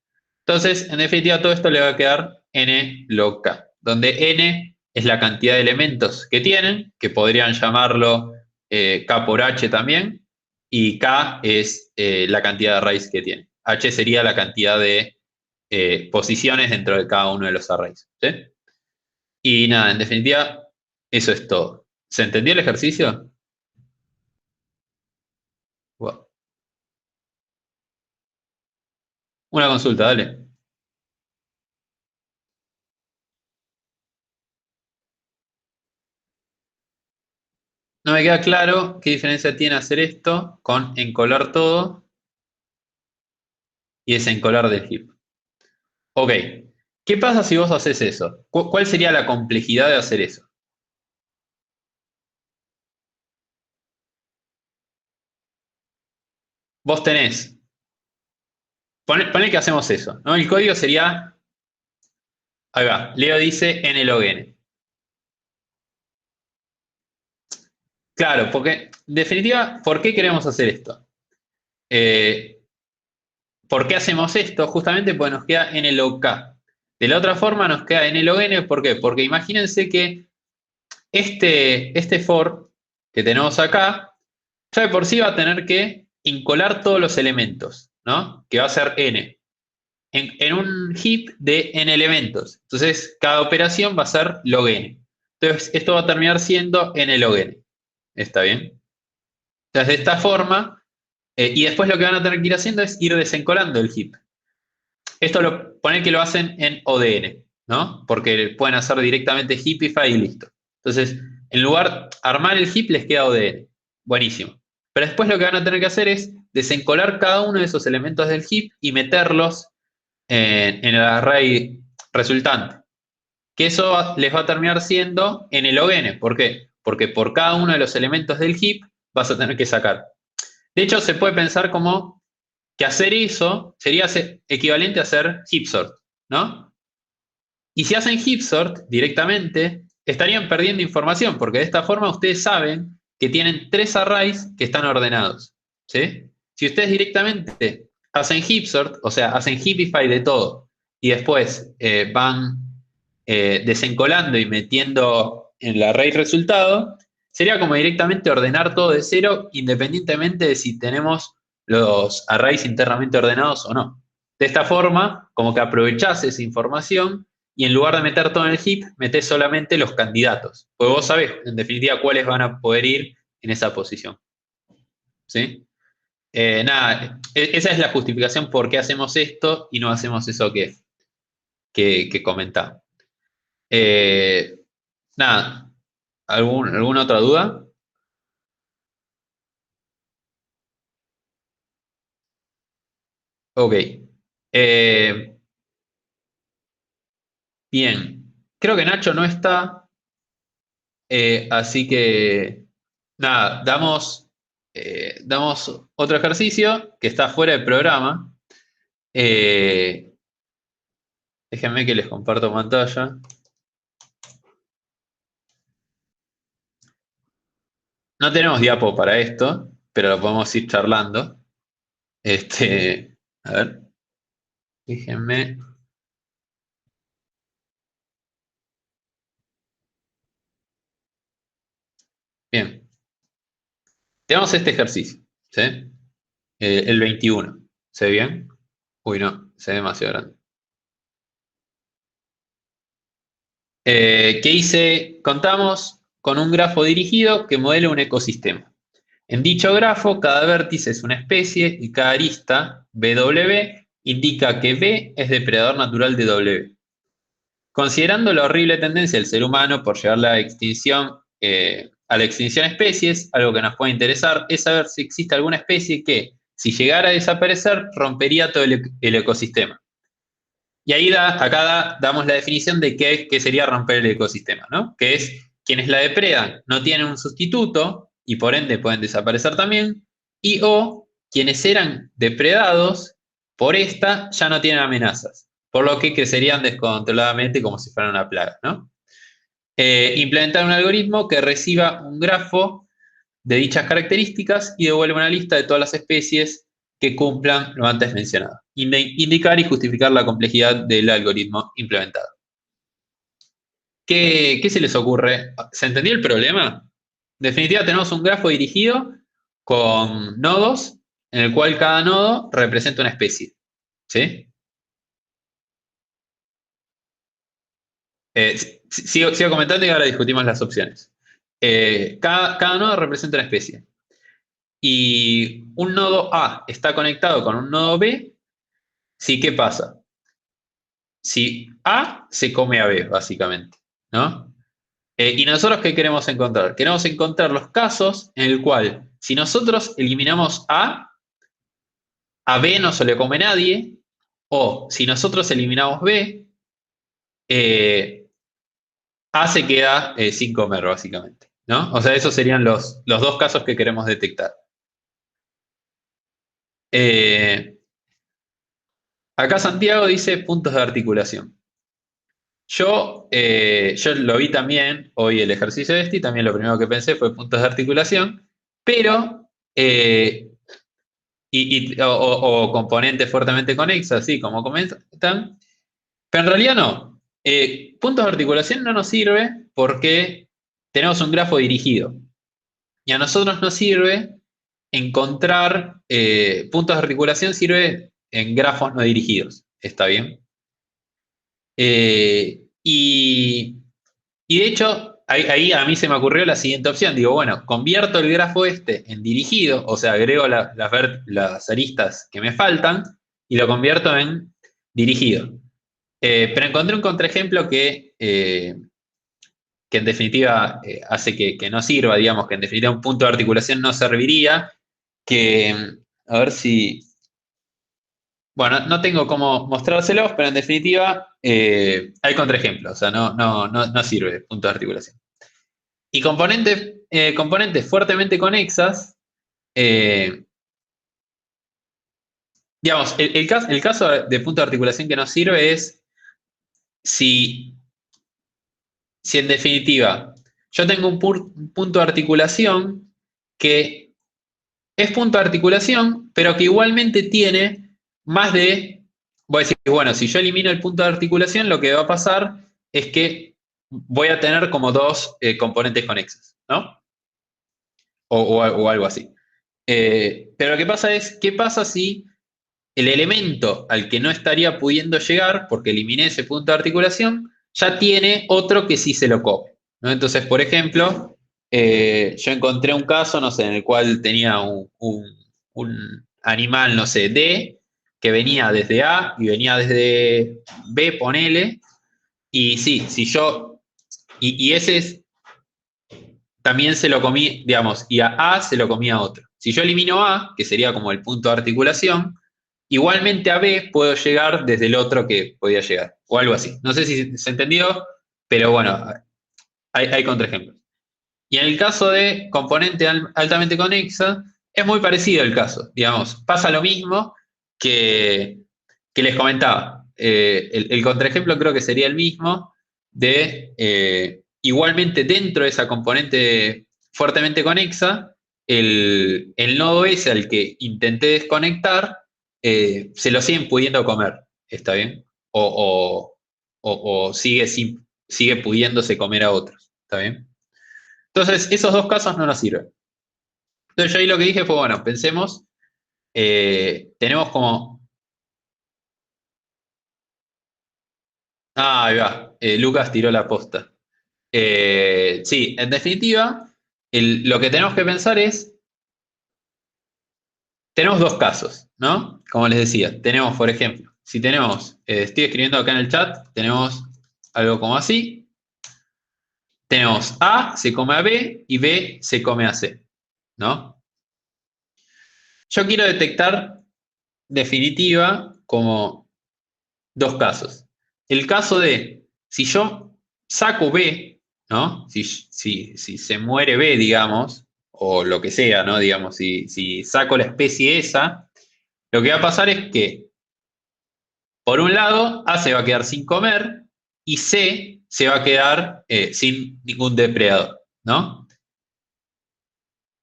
Entonces, en definitiva, todo esto le va a quedar n log k, donde n es la cantidad de elementos que tienen, que podrían llamarlo k por h también, y K es la cantidad de arrays que tiene. H sería la cantidad de posiciones dentro de cada uno de los arrays. ¿Sí? Y nada, en definitiva, eso es todo. ¿Se entendió el ejercicio? Wow. Una consulta, dale. No me queda claro qué diferencia tiene hacer esto con encolar todo y desencolar del heap. Ok, ¿qué pasa si vos haces eso? ¿Cuál sería la complejidad de hacer eso? Vos tenés, ponle que hacemos eso, ¿no? El código sería, ahí va, Leo dice n log n. Claro, porque, en definitiva, ¿por qué queremos hacer esto? Eh, ¿Por qué hacemos esto? Justamente porque nos queda n log k. De la otra forma nos queda n log n, ¿por qué? Porque imagínense que este for que tenemos acá, ya de por sí va a tener que incolar todos los elementos, ¿no? Que va a ser n. En un heap de n elementos. Entonces, cada operación va a ser log n. Entonces, esto va a terminar siendo n log n. ¿Está bien? Entonces, de esta forma, y después lo que van a tener que ir haciendo es ir desencolando el heap. Esto ponen que lo hacen en ODN, ¿no? Porque pueden hacer directamente Heapify y listo. Entonces, en lugar de armar el heap, les queda ODN. Buenísimo. Pero después lo que van a tener que hacer es desencolar cada uno de esos elementos del heap y meterlos en el array resultante. Que eso les va a terminar siendo en el log n. ¿Por qué? Porque por cada uno de los elementos del heap vas a tener que sacar. De hecho, se puede pensar como que hacer eso sería equivalente a hacer heap sort, ¿no? Y si hacen heap sort directamente, estarían perdiendo información, porque de esta forma ustedes saben que tienen 3 arrays que están ordenados, ¿sí? Si ustedes directamente hacen heap sort, o sea, hacen heapify de todo, y después van desencolando y metiendo en el array resultado, sería como directamente ordenar todo de cero, independientemente de si tenemos los arrays internamente ordenados o no. De esta forma, como que aprovechás esa información y en lugar de meter todo en el heap, metés solamente los candidatos. Porque vos sabés, en definitiva, cuáles van a poder ir en esa posición. ¿Sí? Nada, esa es la justificación por qué hacemos esto y no hacemos eso que comentaba. Nada, ¿alguna otra duda? Ok. Eh, bien. Creo que Nacho no está, así que nada, damos otro ejercicio que está fuera del programa. Eh, Déjenme que les comparto pantalla. No tenemos diapo para esto, pero lo podemos ir charlando. A ver, déjenme. Bien, tenemos este ejercicio, ¿sí? El 21. ¿Se ve bien? Uy, no, se ve demasiado grande. ¿Qué hice? Contamos con un grafo dirigido que modela un ecosistema. En dicho grafo, cada vértice es una especie y cada arista, BW, indica que B es depredador natural de W. Considerando la horrible tendencia del ser humano por llevar a la extinción de especies, algo que nos puede interesar es saber si existe alguna especie que, si llegara a desaparecer, rompería todo el ecosistema. Y ahí damos la definición de qué sería romper el ecosistema, ¿no? Que es quienes la depredan no tienen un sustituto y por ende pueden desaparecer también, y o quienes eran depredados por esta ya no tienen amenazas, por lo que crecerían descontroladamente como si fueran una plaga, ¿no? Implementar un algoritmo que reciba un grafo de dichas características y devuelva una lista de todas las especies que cumplan lo antes mencionado. Indicar y justificar la complejidad del algoritmo implementado. ¿Qué se les ocurre? ¿Se entendió el problema? En definitiva, tenemos un grafo dirigido con nodos, en el cual cada nodo representa una especie. ¿Sí? Sigo comentando y ahora discutimos las opciones. Cada nodo representa una especie. Y un nodo A está conectado con un nodo B, ¿sí? ¿Qué pasa? Si A se come a B, básicamente, ¿no? ¿Y nosotros qué queremos encontrar? Queremos encontrar los casos en el cual, si nosotros eliminamos a B no se le come nadie, o si nosotros eliminamos B, A se queda sin comer, básicamente, ¿no? O sea, esos serían los dos casos que queremos detectar. Acá Santiago dice puntos de articulación. Yo lo vi también, hoy el ejercicio y también lo primero que pensé fue puntos de articulación, pero, o componentes fuertemente conexas, así como comentan, pero en realidad no. Puntos de articulación no nos sirve porque tenemos un grafo dirigido. Y a nosotros nos sirve encontrar puntos de articulación, sirve en grafos no dirigidos. ¿Está bien? Y de hecho, ahí a mí se me ocurrió la siguiente opción. Digo, bueno, convierto el grafo este en dirigido, o sea, agrego las aristas que me faltan y lo convierto en dirigido. Pero encontré un contraejemplo que en definitiva hace que no sirva, digamos, que en definitiva un punto de articulación no serviría, que, a ver si, bueno, no tengo cómo mostrárselos, pero en definitiva hay contraejemplos, o sea, no sirve punto de articulación. Y componentes fuertemente conexas, eh, digamos, el caso de punto de articulación que nos sirve es si, si en definitiva yo tengo un punto de articulación que es punto de articulación, pero que igualmente tiene más de, voy a decir, bueno, si yo elimino el punto de articulación, lo que va a pasar es que voy a tener como dos componentes conexos, ¿no? O algo así. Pero lo que pasa es, ¿qué pasa si el elemento al que no estaría pudiendo llegar, porque eliminé ese punto de articulación, ya tiene otro que sí se lo come, ¿no? Entonces, por ejemplo, yo encontré un caso, no sé, en el cual tenía un animal, no sé, D, que venía desde A y venía desde B, ponele, y sí, si yo, y ese también se lo comí, digamos, y a se lo comía otro. Si yo elimino A, que sería como el punto de articulación, igualmente a B puedo llegar desde el otro que podía llegar, o algo así. No sé si se entendió, pero bueno, hay contraejemplos. Y en el caso de componente altamente conexa, es muy parecido el caso. Digamos, pasa lo mismo que les comentaba. El contraejemplo creo que sería el mismo de, igualmente dentro de esa componente fuertemente conexa, el nodo S al que intenté desconectar, se lo siguen pudiendo comer, ¿está bien? O sigue pudiéndose comer a otros, ¿está bien? Entonces, esos dos casos no nos sirven. Entonces, yo ahí lo que dije fue, bueno, pensemos, tenemos como... Ah, ahí va, Lucas tiró la posta. Sí, en definitiva, lo que tenemos que pensar es, tenemos dos casos, ¿no? Como les decía, tenemos, por ejemplo, si tenemos, estoy escribiendo acá en el chat, tenemos algo como así, tenemos A se come a B y B se come a C, ¿no? Yo quiero detectar definitiva como dos casos. El caso de si yo saco B, ¿no? Si se muere B, digamos, o lo que sea, ¿no? Digamos, si saco la especie esa, lo que va a pasar es que, por un lado, A se va a quedar sin comer y C se va a quedar sin ningún depredador, ¿no?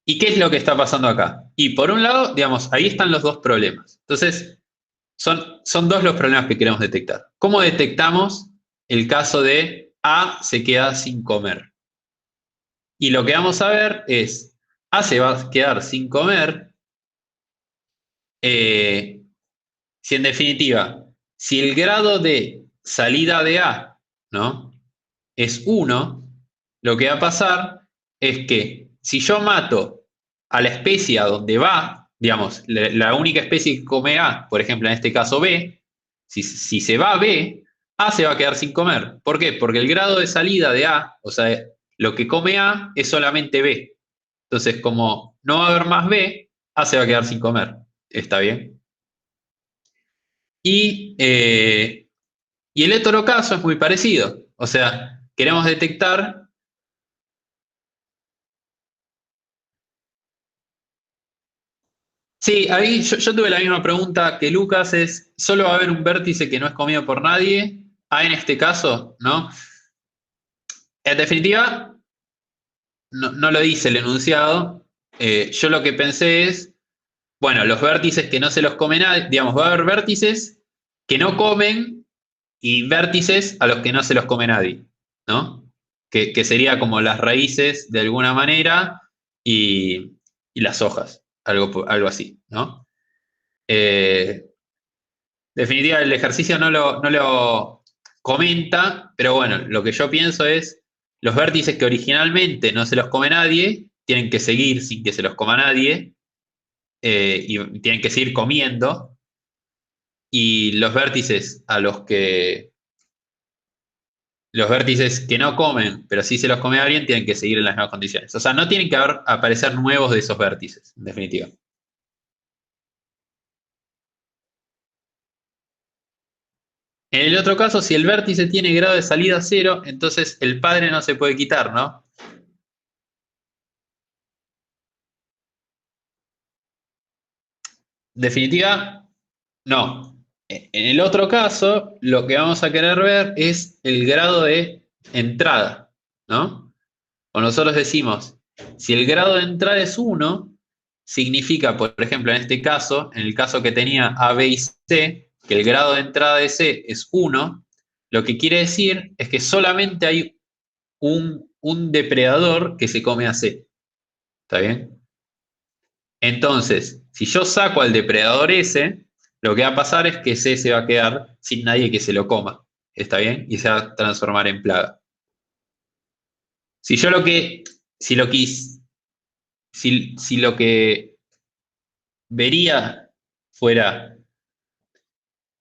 ¿Y qué es lo que está pasando acá? Y por un lado, digamos, ahí están los dos problemas. Entonces, son dos los problemas que queremos detectar. ¿Cómo detectamos el caso de A se queda sin comer? Y lo que vamos a ver es, A se va a quedar sin comer. Si en definitiva, si el grado de salida de A, ¿no?, es 1, lo que va a pasar es que si yo mato a la especie a donde va, digamos, la única especie que come A, por ejemplo, en este caso B, si se va a B, A se va a quedar sin comer. ¿Por qué? Porque el grado de salida de A, o sea, lo que come A es solamente B. Entonces, como no va a haber más B, A se va a quedar sin comer. ¿Está bien? Y el otro caso es muy parecido. O sea, queremos detectar. Sí, ahí yo tuve la misma pregunta que Lucas, es, ¿solo va a haber un vértice que no es comido por nadie? A en este caso, ¿no? En definitiva, no lo dice el enunciado. Yo lo que pensé es, bueno, los vértices que no se los come nadie, digamos, va a haber vértices que no comen y vértices a los que no se los come nadie, ¿no? Que sería como las raíces de alguna manera y las hojas, algo así, ¿no? Definitiva, el ejercicio no lo comenta, pero bueno, lo que yo pienso es, los vértices que originalmente no se los come nadie, tienen que seguir sin que se los coma nadie, y tienen que seguir comiendo, y los vértices que no comen, pero sí se los come alguien, tienen que seguir en las mismas condiciones. O sea, no tienen que aparecer nuevos de esos vértices, en definitiva. En el otro caso, si el vértice tiene grado de salida 0, entonces el padre no se puede quitar, ¿no? En definitiva, no. En el otro caso, lo que vamos a querer ver es el grado de entrada, ¿no? O nosotros decimos, si el grado de entrada es 1, significa, por ejemplo, en este caso, en el caso que tenía A, B y C, que el grado de entrada de C es 1, lo que quiere decir es que solamente hay un depredador que se come a C. ¿Está bien? Entonces, si yo saco al depredador ese, lo que va a pasar es que C se va a quedar sin nadie que se lo coma. ¿Está bien? Y se va a transformar en plaga. Si yo lo que, si lo quis, si lo que vería fuera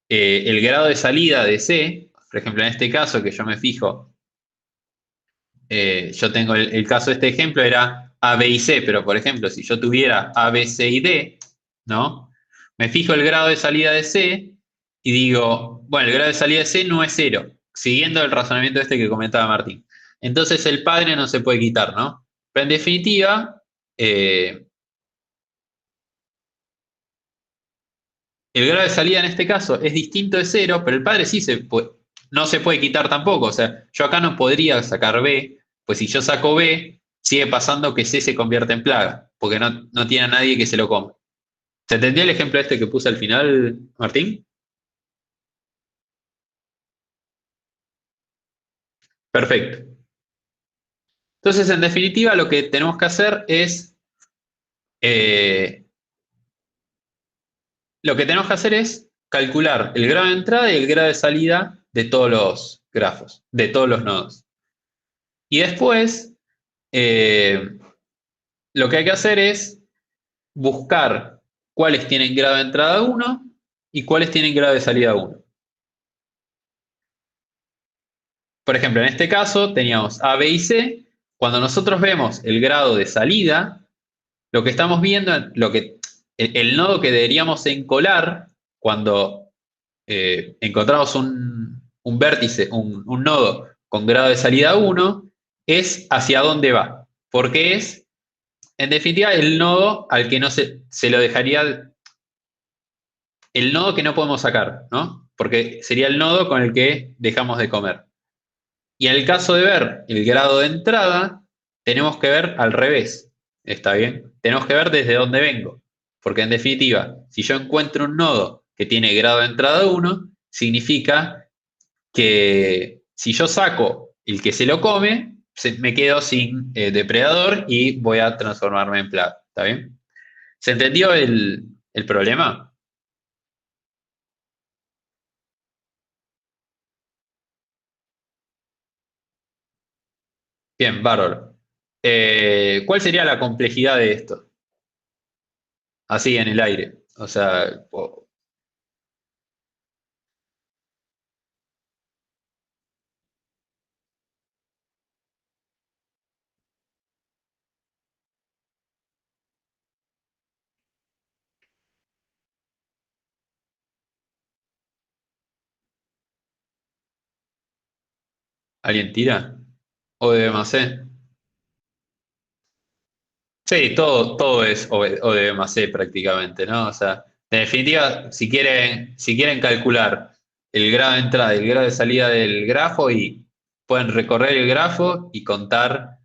el grado de salida de C, por ejemplo, en este caso que yo me fijo, yo tengo el caso de este ejemplo era A, B y C, pero por ejemplo, si yo tuviera A, B, C y D, ¿no? Me fijo el grado de salida de C y digo, bueno, el grado de salida de C no es 0, siguiendo el razonamiento este que comentaba Martín. Entonces el padre no se puede quitar, ¿no? Pero en definitiva, el grado de salida en este caso es distinto de 0, pero el padre sí no se puede quitar tampoco. O sea, yo acá no podría sacar B, pues si yo saco B, sigue pasando que C se convierte en plaga, porque no tiene a nadie que se lo coma. ¿Se entendió el ejemplo este que puse al final, Martín? Perfecto. Entonces, en definitiva, lo que tenemos que hacer es, eh, calcular el grado de entrada y el grado de salida de todos los grafos, de todos los nodos. Y después, eh, lo que hay que hacer es buscar cuáles tienen grado de entrada 1 y cuáles tienen grado de salida 1. Por ejemplo, en este caso teníamos A, B y C. Cuando nosotros vemos el grado de salida, lo que estamos viendo, el nodo que deberíamos encolar cuando encontramos un vértice, un nodo con grado de salida 1, es hacia dónde va. Porque es, en definitiva, el nodo al que no se lo dejaría, el nodo que no podemos sacar, ¿no? Porque sería el nodo con el que dejamos de comer. Y en el caso de ver el grado de entrada, tenemos que ver al revés. ¿Está bien? Tenemos que ver desde dónde vengo. Porque en definitiva, si yo encuentro un nodo que tiene grado de entrada 1, significa que si yo saco el que se lo come, me quedo sin depredador y voy a transformarme en plaga. ¿Está bien? ¿Se entendió el problema? Bien, bárbaro. ¿Cuál sería la complejidad de esto? Así en el aire. O sea, ¿alguien tira? ¿O de más C? Sí, todo es O de más C prácticamente, ¿no? O sea, en definitiva, si quieren calcular el grado de entrada y el grado de salida del grafo, y pueden recorrer el grafo y contar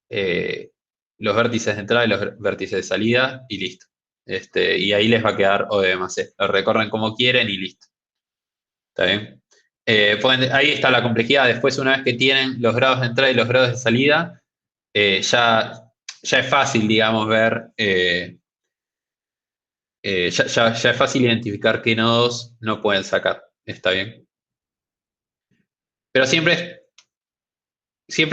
eh, los vértices de entrada y los vértices de salida y listo. Y ahí les va a quedar O de más C. Lo recorren como quieren y listo. ¿Está bien? Ahí está la complejidad. Después, una vez que tienen los grados de entrada y los grados de salida, ya es fácil, digamos, ver, ya es fácil identificar qué nodos no pueden sacar. ¿Está bien? Pero siempre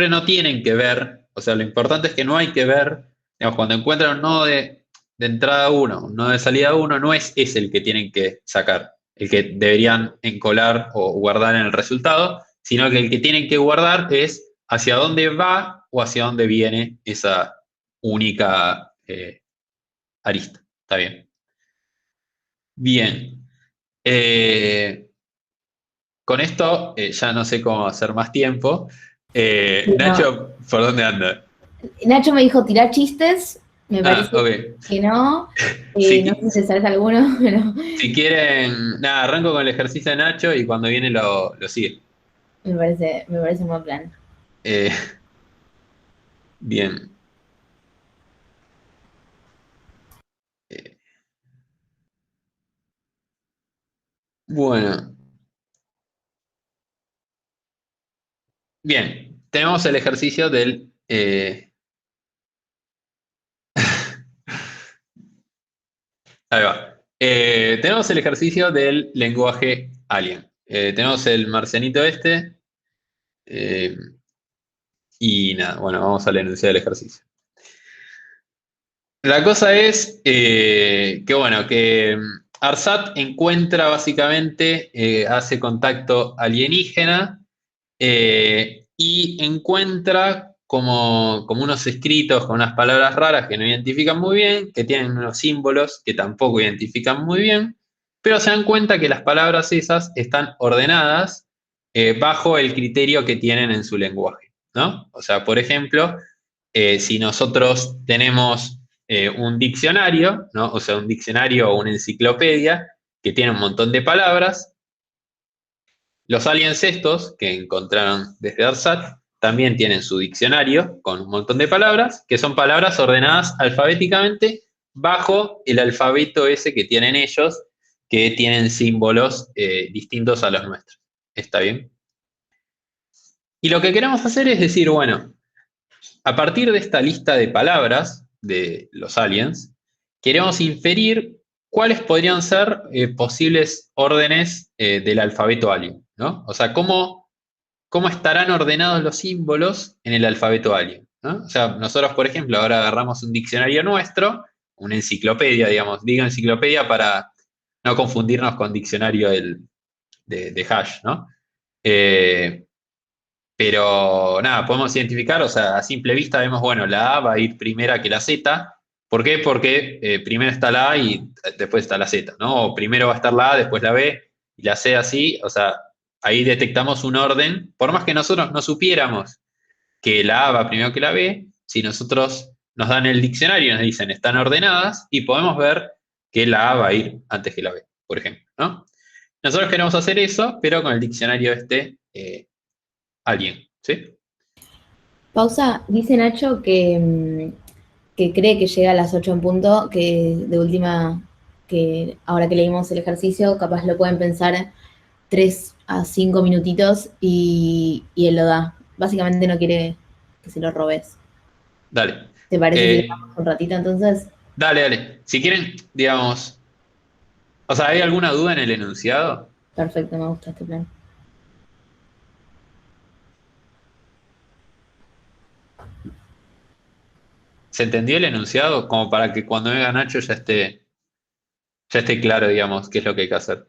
no tienen que ver, o sea, lo importante es que no hay que ver, digamos, cuando encuentran un nodo de entrada uno, un nodo de salida uno, no es ese el que tienen que sacar, el que deberían encolar o guardar en el resultado, sino que el que tienen que guardar es hacia dónde va o hacia dónde viene esa única arista. ¿Está bien? Bien. Eh, con esto ya no sé cómo hacer más tiempo. No, Nacho, ¿por dónde anda? Nacho me dijo tirar chistes, me Ah, parece ok. que no. Si, No qui- sé si te sabes alguno, pero si quieren, nada, arranco con el ejercicio de Nacho y cuando viene lo sigue. me parece un buen plan. Eh, bien. Eh, bueno, bien. Tenemos el ejercicio del... ahí va. Tenemos el ejercicio del lenguaje alien. Tenemos el marcianito este. eh, y nada, bueno, vamos al enunciado del ejercicio. La cosa es que, bueno, que ARSAT encuentra básicamente, hace contacto alienígena y encuentra como unos escritos con unas palabras raras que no identifican muy bien, que tienen unos símbolos que tampoco identifican muy bien, pero se dan cuenta que las palabras esas están ordenadas bajo el criterio que tienen en su lenguaje, ¿no? O sea, por ejemplo, si nosotros tenemos un diccionario, ¿no? O sea, un diccionario o una enciclopedia que tiene un montón de palabras, los aliens estos que encontraron desde ARSAT también tienen su diccionario con un montón de palabras, que son palabras ordenadas alfabéticamente bajo el alfabeto ese que tienen ellos, que tienen símbolos distintos a los nuestros. ¿Está bien? Y lo que queremos hacer es decir, bueno, a partir de esta lista de palabras de los aliens, queremos inferir cuáles podrían ser posibles órdenes del alfabeto alien, ¿no? O sea, cómo estarán ordenados los símbolos en el alfabeto alien, ¿no? O sea, nosotros, por ejemplo, ahora agarramos un diccionario nuestro, una enciclopedia, digamos, digo enciclopedia para no confundirnos con diccionario de hash, ¿no? Eh, pero nada, podemos identificar, o sea, a simple vista vemos, bueno, la A va a ir primera que la Z. ¿Por qué? Porque primero está la A y después está la Z, ¿no? O primero va a estar la A, después la B y la C así. O sea, ahí detectamos un orden. Por más que nosotros no supiéramos que la A va primero que la B, si nosotros nos dan el diccionario y nos dicen están ordenadas y podemos ver que la A va a ir antes que la B, por ejemplo, ¿no? Nosotros queremos hacer eso, pero con el diccionario alguien, ¿sí? Pausa, dice Nacho que cree que llega a las 8 en punto, que de última, que ahora que leímos el ejercicio, capaz lo pueden pensar 3 a 5 minutitos y él lo da. Básicamente no quiere. que se lo robes. Dale. ¿Te parece si Eh, jugamos un ratito entonces? dale. Si quieren, digamos, o sea, ¿hay alguna duda en el enunciado? Perfecto, me gusta este plan. ¿Se entendió el enunciado? Como para que cuando venga Nacho ya esté claro, digamos, qué es lo que hay que hacer.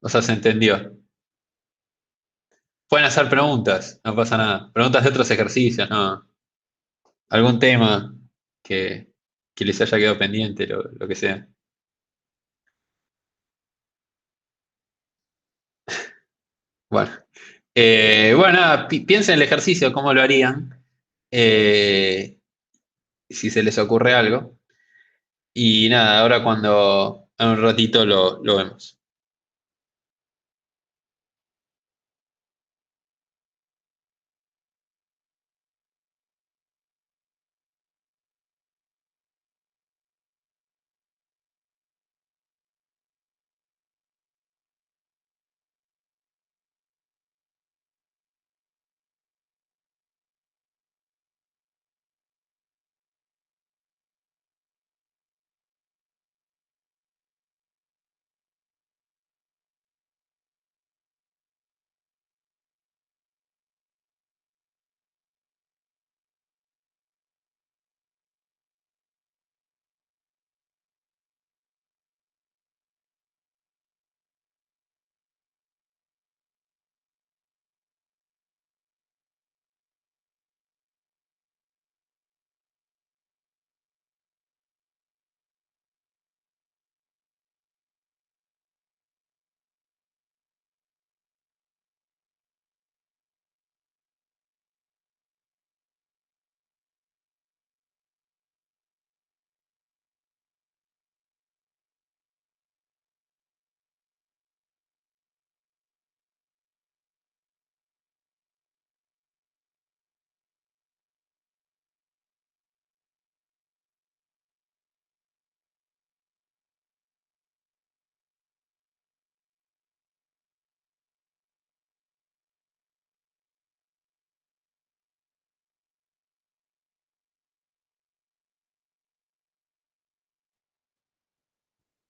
O sea, se entendió. Pueden hacer preguntas, no pasa nada. Preguntas de otros ejercicios, ¿no? Algún tema que, que les haya quedado pendiente, lo que sea. Bueno, bueno, nada, piensen el ejercicio, cómo lo harían, eh, si se les ocurre algo. Y nada, ahora cuando en un ratito lo vemos.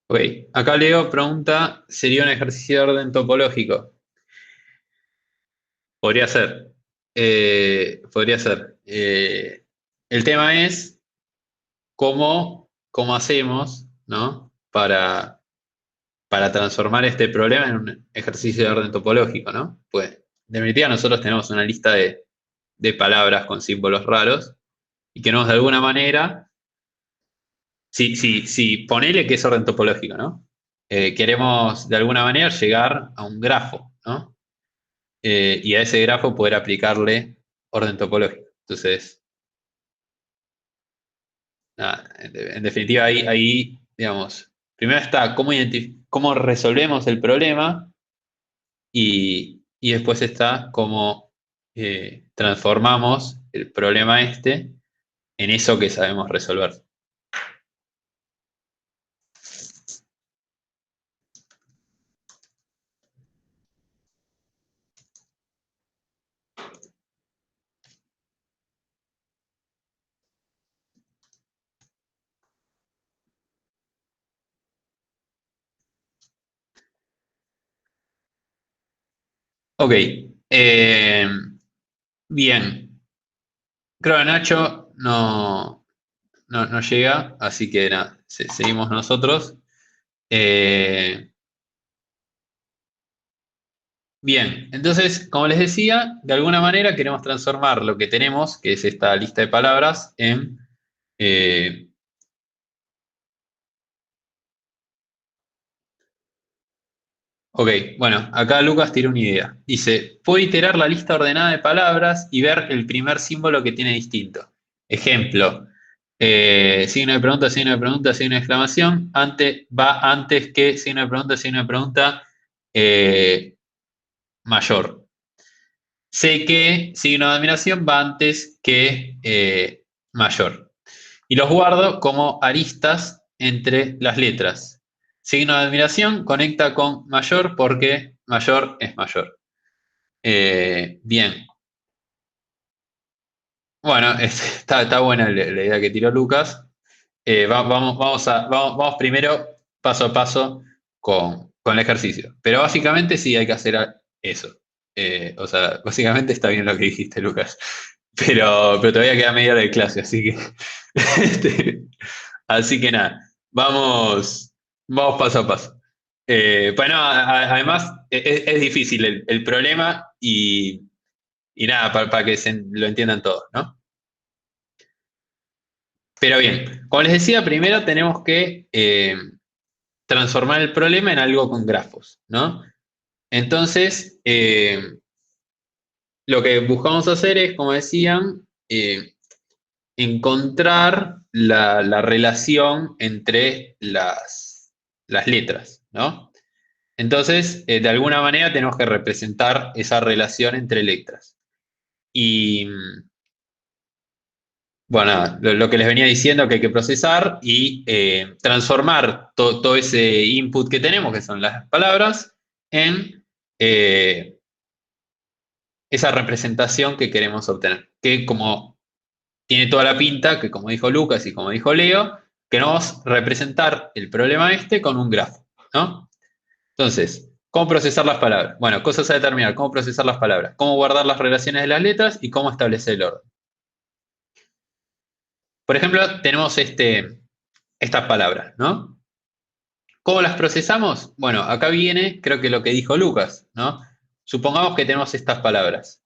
Ok, acá Leo pregunta, ¿sería un ejercicio de orden topológico? Podría ser. Podría ser. El tema es cómo hacemos, ¿no? Para transformar este problema en un ejercicio de orden topológico, ¿no? Pues, en definitiva, nosotros tenemos una lista de palabras con símbolos raros y queremos de alguna manera, si ponele que es orden topológico, ¿no? Queremos de alguna manera llegar a un grafo, ¿no? Y a ese grafo poder aplicarle orden topológico. Entonces, nada, en definitiva, ahí, digamos, primero está cómo resolvemos el problema y después está cómo transformamos el problema este en eso que sabemos resolver. Ok, bien. Creo que Nacho no llega, así que nada, seguimos nosotros. Eh, Bien, entonces, como les decía, de alguna manera queremos transformar lo que tenemos, que es esta lista de palabras, en... eh, ok, bueno, acá Lucas tiene una idea. Dice, puedo iterar la lista ordenada de palabras y ver el primer símbolo que tiene distinto. Ejemplo, signo de pregunta, signo de exclamación, va antes que signo de pregunta mayor. Sé que signo de admiración va antes que mayor. Y los guardo como aristas entre las letras. Signo de admiración conecta con mayor porque mayor es mayor. Bien. Bueno, está buena la idea que tiró Lucas. Vamos primero paso a paso con el ejercicio. Pero básicamente sí hay que hacer eso. O sea, básicamente está bien lo que dijiste, Lucas. Pero todavía queda media hora de clase, así que, este, así que nada, vamos paso a paso. Bueno, además es difícil el problema y nada, para que lo entiendan todos, ¿no? Pero bien, como les decía, primero tenemos que transformar el problema en algo con grafos, ¿no? Entonces, lo que buscamos hacer es, como decían, encontrar la relación entre las letras, ¿no? Entonces, de alguna manera tenemos que representar esa relación entre letras. Y bueno, nada, lo que les venía diciendo que hay que procesar y transformar todo ese input que tenemos, que son las palabras, en eh, esa representación que queremos obtener. Que como tiene toda la pinta, que como dijo Lucas y como dijo Leo, queremos representar el problema este con un grafo, ¿no? Entonces, ¿cómo procesar las palabras? Bueno, cosas a determinar, cómo procesar las palabras, cómo guardar las relaciones de las letras y cómo establecer el orden. Por ejemplo, tenemos estas palabras, ¿no? ¿Cómo las procesamos? Bueno, acá viene, creo que lo que dijo Lucas, ¿no? Supongamos que tenemos estas palabras.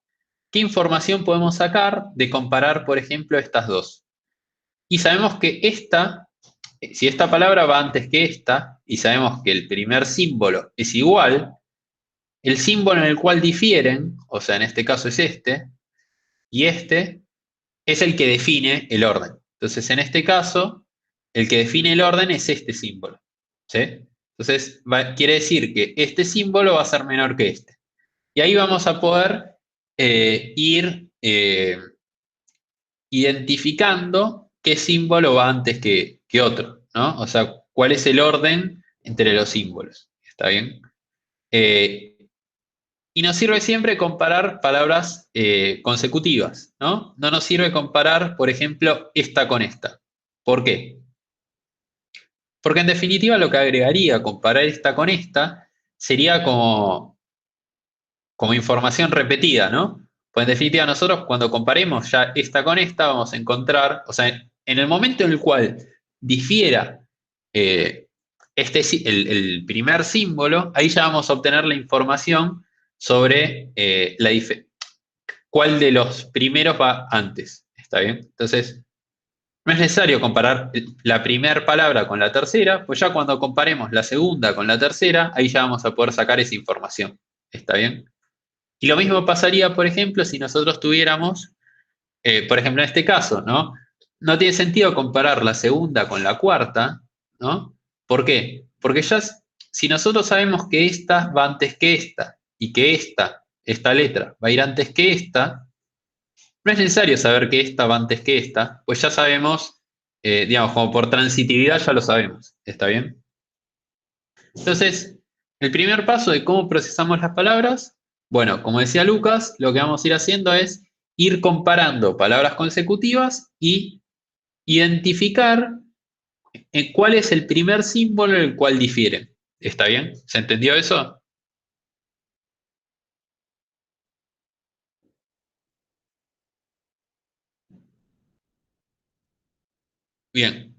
¿Qué información podemos sacar de comparar, por ejemplo, estas dos? Y sabemos que si esta palabra va antes que esta, y sabemos que el primer símbolo es igual, el símbolo en el cual difieren, o sea, en este caso es y este, es el que define el orden. Entonces, en este caso, el que define el orden es este símbolo, ¿sí? Entonces, quiere decir que este símbolo va a ser menor que este. Y ahí vamos a poder ir identificando qué símbolo va antes que otro, ¿no? O sea, cuál es el orden entre los símbolos. ¿Está bien? Eh, y nos sirve siempre comparar palabras consecutivas, ¿no? No nos sirve comparar, por ejemplo, esta con esta. ¿Por qué? Porque en definitiva lo que agregaría comparar esta con esta sería como información repetida, ¿no? Pues en definitiva nosotros cuando comparemos ya esta con esta vamos a encontrar, o sea, en el momento en el cual difiera eh, el primer símbolo, ahí ya vamos a obtener la información sobre cuál de los primeros va antes. ¿Está bien? Entonces, no es necesario comparar la primera palabra con la tercera, pues ya cuando comparemos la segunda con la tercera, ahí ya vamos a poder sacar esa información. ¿Está bien? Y lo mismo pasaría, por ejemplo, si nosotros tuviéramos, por ejemplo, en este caso, ¿no? No tiene sentido comparar la segunda con la cuarta, ¿no? ¿Por qué? Porque ya si nosotros sabemos que esta va antes que esta y que esta letra va a ir antes que esta, no es necesario saber que esta va antes que esta, pues ya sabemos, digamos, como por transitividad ya lo sabemos. ¿Está bien? Entonces, el primer paso de cómo procesamos las palabras, bueno, como decía Lucas, lo que vamos a ir haciendo es ir comparando palabras consecutivas y identificar en cuál es el primer símbolo en el cual difieren. ¿Está bien? ¿Se entendió eso? Bien.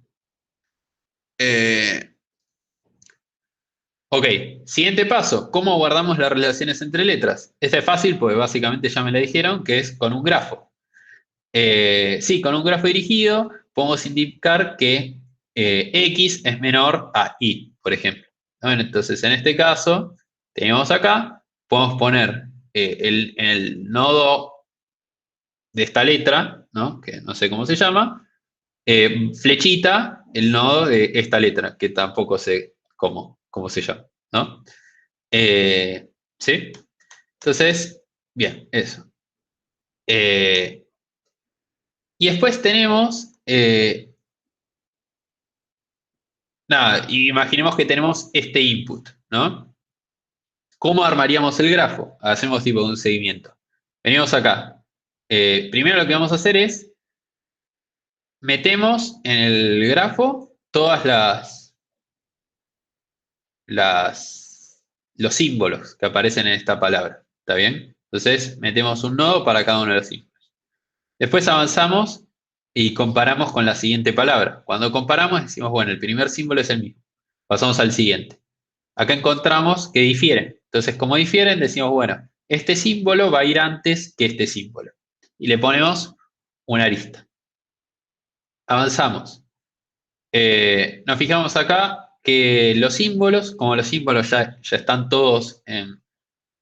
Eh, ok, siguiente paso, ¿cómo guardamos las relaciones entre letras? Este es fácil porque básicamente ya me lo dijeron, que es con un grafo. Sí, con un grafo dirigido podemos indicar que X es menor a Y, por ejemplo. Bueno, entonces, en este caso, tenemos acá, podemos poner en el nodo de esta letra, ¿no? Que no sé cómo se llama, flechita, el nodo de esta letra, que tampoco sé cómo se llama, ¿no? ¿Sí? Entonces, bien, eso. Eh, y después tenemos, nada, imaginemos que tenemos este input, ¿no? ¿Cómo armaríamos el grafo? Hacemos tipo un seguimiento. Venimos acá. Primero lo que vamos a hacer es, metemos en el grafo todas los símbolos que aparecen en esta palabra. ¿Está bien? Entonces, metemos un nodo para cada uno de los símbolos. Después avanzamos y comparamos con la siguiente palabra. Cuando comparamos, decimos, bueno, el primer símbolo es el mismo. Pasamos al siguiente. Acá encontramos que difieren. Entonces, como difieren, decimos, bueno, este símbolo va a ir antes que este símbolo. Y le ponemos una arista. Avanzamos. Nos fijamos acá que los símbolos, como los símbolos ya están todos en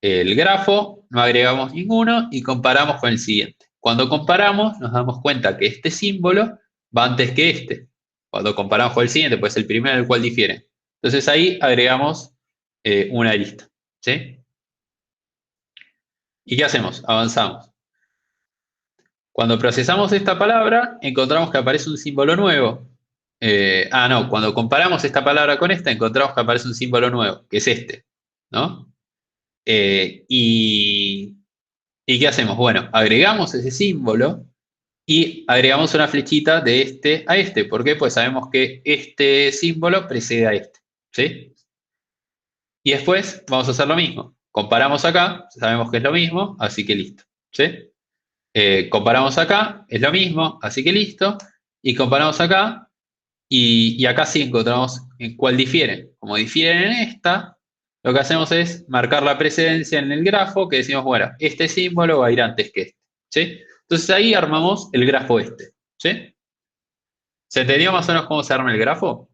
el grafo, no agregamos ninguno y comparamos con el siguiente. Cuando comparamos, nos damos cuenta que este símbolo va antes que este. Cuando comparamos con el siguiente, pues el primero en el cual difiere. Entonces ahí agregamos una arista. ¿Sí? ¿Y qué hacemos? Avanzamos. Cuando procesamos esta palabra, encontramos que aparece un símbolo nuevo. No, cuando comparamos esta palabra con esta, encontramos que aparece un símbolo nuevo, que es este, ¿no? ¿Y qué hacemos? Bueno, agregamos ese símbolo y agregamos una flechita de este a este. ¿Por qué? Pues sabemos que este símbolo precede a este, ¿sí? Y después vamos a hacer lo mismo. Comparamos acá, sabemos que es lo mismo, así que listo, ¿sí? Comparamos acá, es lo mismo, así que listo. Y comparamos acá, y acá sí encontramos en cuál difieren. Como difieren en esta, lo que hacemos es marcar la precedencia en el grafo, que decimos, bueno, este símbolo va a ir antes que este. ¿Sí? Entonces ahí armamos el grafo este. ¿Sí? ¿Se entendió más o menos cómo se arma el grafo?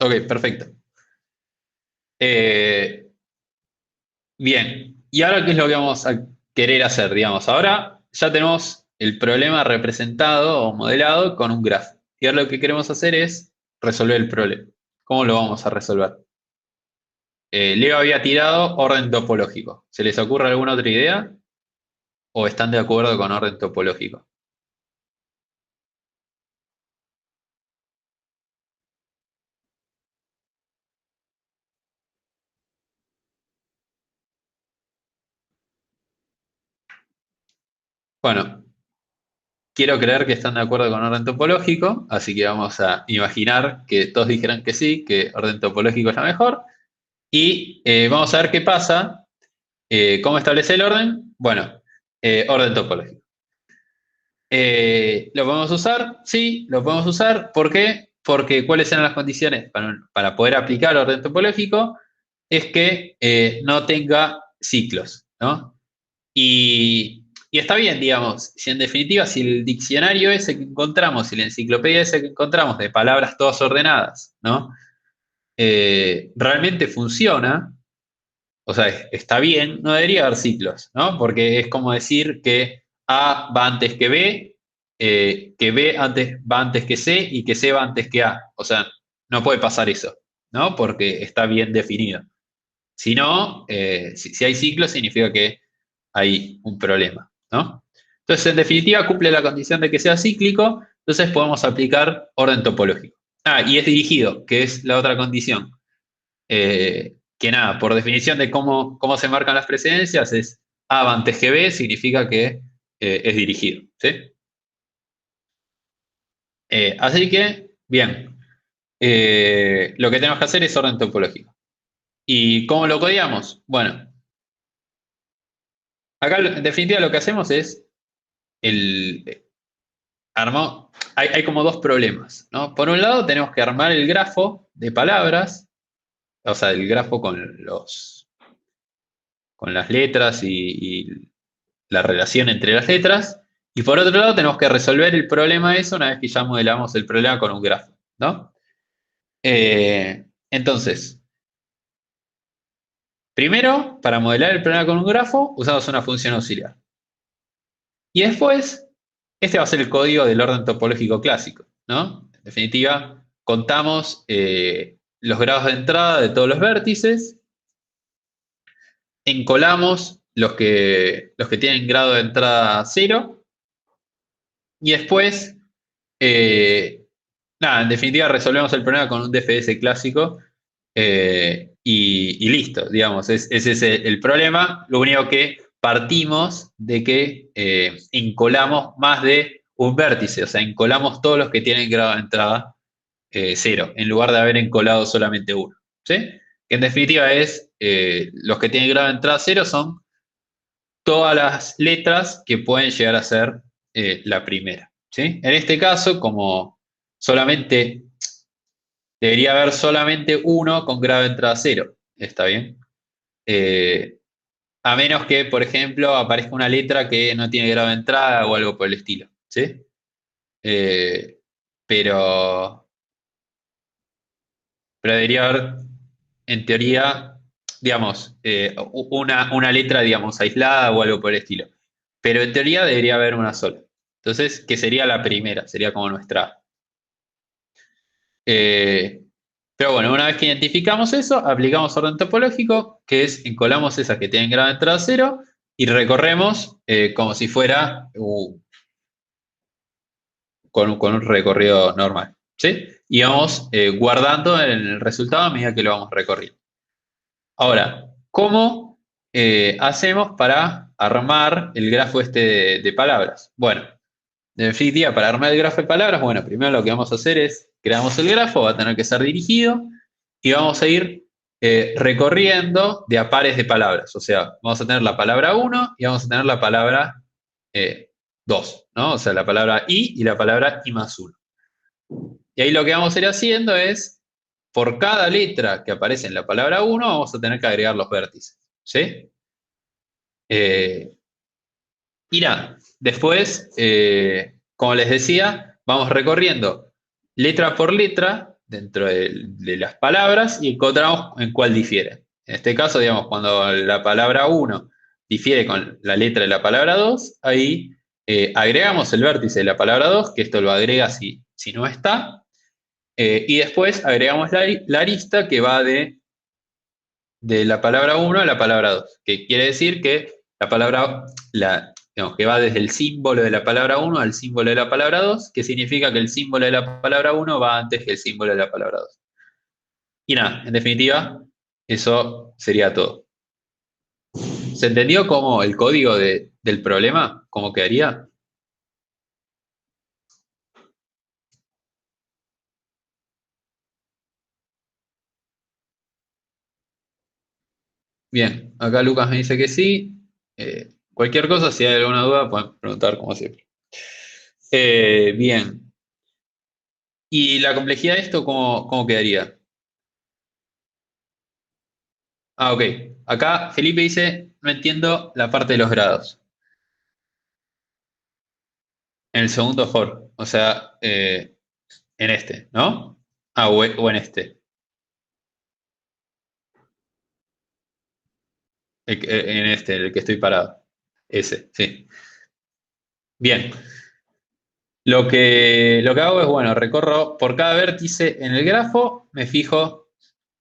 Ok, perfecto. Eh, Bien, ¿y ahora qué es lo que vamos a querer hacer? Digamos, ahora ya tenemos el problema representado o modelado con un grafo. Y ahora lo que queremos hacer es resolver el problema. ¿Cómo lo vamos a resolver? Leo había tirado orden topológico. ¿Se les ocurre alguna otra idea? ¿O están de acuerdo con orden topológico? Bueno, quiero creer que están de acuerdo con orden topológico, así que vamos a imaginar que todos dijeran que sí, que orden topológico es la mejor. Y vamos a ver qué pasa. ¿Cómo establece el orden? Bueno, orden topológico. ¿Lo podemos usar? Sí, lo podemos usar. ¿Por qué? Porque ¿cuáles eran las condiciones para poder aplicar orden topológico? Es que no tenga ciclos, ¿no? Y está bien, digamos, si en definitiva, si el diccionario ese que encontramos, si la enciclopedia ese que encontramos de palabras todas ordenadas, ¿no? Realmente funciona, o sea, está bien, no debería haber ciclos, ¿no? Porque es como decir que A va antes que B, que B va antes que C y que C va antes que A. O sea, no puede pasar eso, ¿no? Porque está bien definido. Si no, si hay ciclos, significa que hay un problema, ¿no? Entonces, en definitiva, cumple la condición de que sea cíclico, entonces podemos aplicar orden topológico. Ah, y es dirigido, que es la otra condición. Que nada, por definición de cómo se marcan las precedencias, es A va antes que B, significa que es dirigido, ¿sí? Así que, bien, lo que tenemos que hacer es orden topológico. ¿Y cómo lo codiamos? Bueno, acá en definitiva lo que hacemos es el hay como dos problemas, ¿no? Por un lado tenemos que armar el grafo de palabras, o sea, el grafo con las letras y la relación entre las letras. Y por otro lado tenemos que resolver el problema de eso una vez que ya modelamos el problema con un grafo, ¿no? Entonces, primero, para modelar el problema con un grafo, usamos una función auxiliar. Y después, este va a ser el código del orden topológico clásico, ¿no? En definitiva, contamos los grados de entrada de todos los vértices, encolamos los que tienen grado de entrada 0. Y después, nada, en definitiva resolvemos el problema con un DFS clásico y listo, digamos, ese es el problema. Lo único que partimos de que encolamos más de un vértice, o sea, encolamos todos los que tienen grado de entrada 0, en lugar de haber encolado solamente uno. ¿Sí? Que en definitiva es, los que tienen grado de entrada 0 son todas las letras que pueden llegar a ser la primera. ¿Sí? En este caso, como solamente debería haber solamente uno con grado de entrada 0, ¿está bien? A menos que, por ejemplo, aparezca una letra que no tiene grado de entrada o algo por el estilo. ¿Sí? Eh, pero, pero debería haber, en teoría, digamos, una letra, digamos, aislada o algo por el estilo. Pero en teoría debería haber una sola. Entonces, ¿qué sería la primera? Sería como nuestra. Eh, pero bueno, una vez que identificamos eso, aplicamos orden topológico, que es encolamos esas que tienen grado de entrada 0 y recorremos como si fuera con un recorrido normal. ¿Sí? Y vamos guardando en el resultado a medida que lo vamos recorriendo. Ahora, ¿cómo hacemos para armar el grafo este de palabras? Bueno, en definitiva, para armar el grafo de palabras, bueno, primero lo que vamos a hacer es, creamos el grafo, va a tener que ser dirigido y vamos a ir recorriendo de a pares de palabras. O sea, vamos a tener la palabra 1 y vamos a tener la palabra 2, ¿no? O sea, la palabra y la palabra i más 1. Y ahí lo que vamos a ir haciendo es, por cada letra que aparece en la palabra 1, vamos a tener que agregar los vértices. ¿Sí? Eh, y nada, después, como les decía, vamos recorriendo letra por letra dentro de las palabras y encontramos en cuál difiere. En este caso, digamos, cuando la palabra 1 difiere con la letra de la palabra 2, ahí agregamos el vértice de la palabra 2, que esto lo agrega si no está, y después agregamos la arista que va de la palabra 1 a la palabra 2, que quiere decir que la palabra, digamos, que va desde el símbolo de la palabra 1 al símbolo de la palabra 2, que significa que el símbolo de la palabra 1 va antes que el símbolo de la palabra 2. Y nada, en definitiva, eso sería todo. ¿Se entendió cómo el código del problema? ¿Cómo quedaría? Bien, acá Lucas me dice que sí. Cualquier cosa, si hay alguna duda, pueden preguntar como siempre. Bien. ¿Y la complejidad de esto cómo quedaría? Ah, ok. Acá Felipe dice, no entiendo la parte de los grados. En el segundo for, o sea, en este, ¿no? Ah, o en este. En este, el que estoy parado. Ese, sí. Bien. Lo que hago es, bueno, recorro por cada vértice en el grafo, me fijo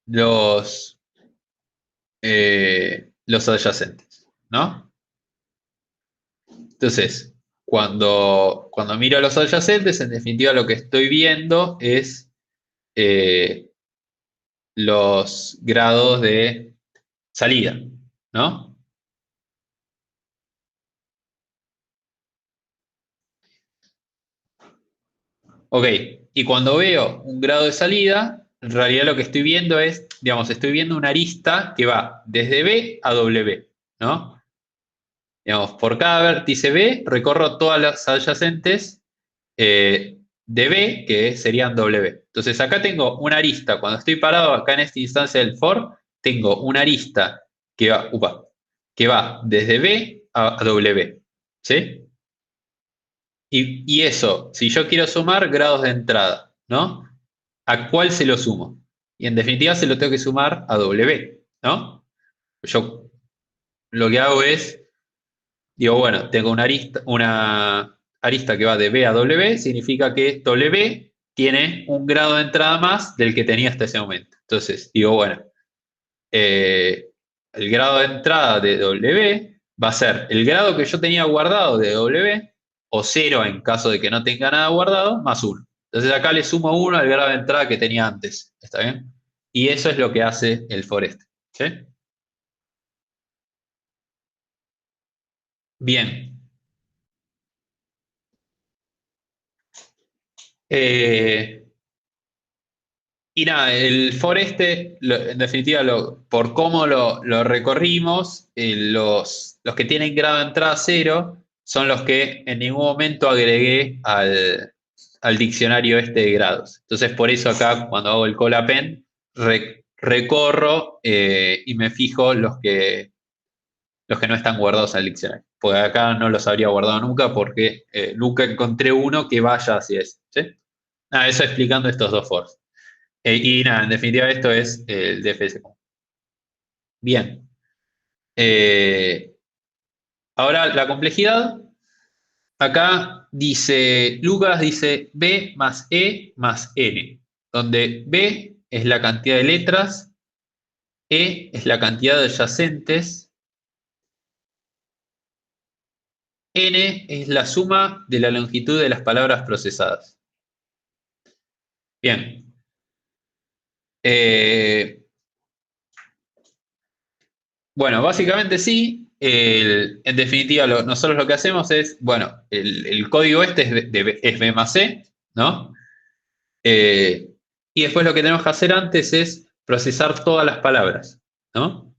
los adyacentes, ¿no? Entonces, cuando miro los adyacentes, en definitiva lo que estoy viendo es eh, los grados de salida, ¿no? Ok, y cuando veo un grado de salida, en realidad lo que estoy viendo es, digamos, estoy viendo una arista que va desde B a W, ¿no? Digamos, por cada vértice B recorro todas las adyacentes de B, que serían W. Entonces acá tengo una arista, cuando estoy parado acá en esta instancia del for, tengo una arista que va desde B a W, ¿sí? Y eso, si yo quiero sumar grados de entrada, ¿no? ¿A cuál se lo sumo? Y en definitiva se lo tengo que sumar a W, ¿no? Yo lo que hago es, digo, bueno, tengo una arista que va de B a W, significa que W tiene un grado de entrada más del que tenía hasta ese momento. Entonces, digo, bueno, el grado de entrada de W va a ser el grado que yo tenía guardado de W, o 0 en caso de que no tenga nada guardado, más 1. Entonces acá le sumo 1 al grado de entrada que tenía antes. ¿Está bien? Y eso es lo que hace el for este. ¿Sí? Bien. Y nada, el for este, en definitiva, por cómo lo recorrimos, los que tienen grado de entrada 0 son los que en ningún momento agregué al diccionario este de grados. Entonces, por eso acá, cuando hago el call append, recorro y me fijo los que no están guardados al diccionario. Porque acá no los habría guardado nunca porque nunca encontré uno que vaya hacia ese. ¿Sí? Nada, eso explicando estos dos fors. Y nada, en definitiva esto es el DFS. Bien. Ahora la complejidad. Acá dice, Lucas dice B más E más N, donde B es la cantidad de letras, E es la cantidad de adyacentes, N es la suma de la longitud de las palabras procesadas. Bien. Bueno, básicamente sí. En definitiva, nosotros lo que hacemos es, bueno, el código este es B más C, ¿no? Y después lo que tenemos que hacer antes es procesar todas las palabras, ¿no?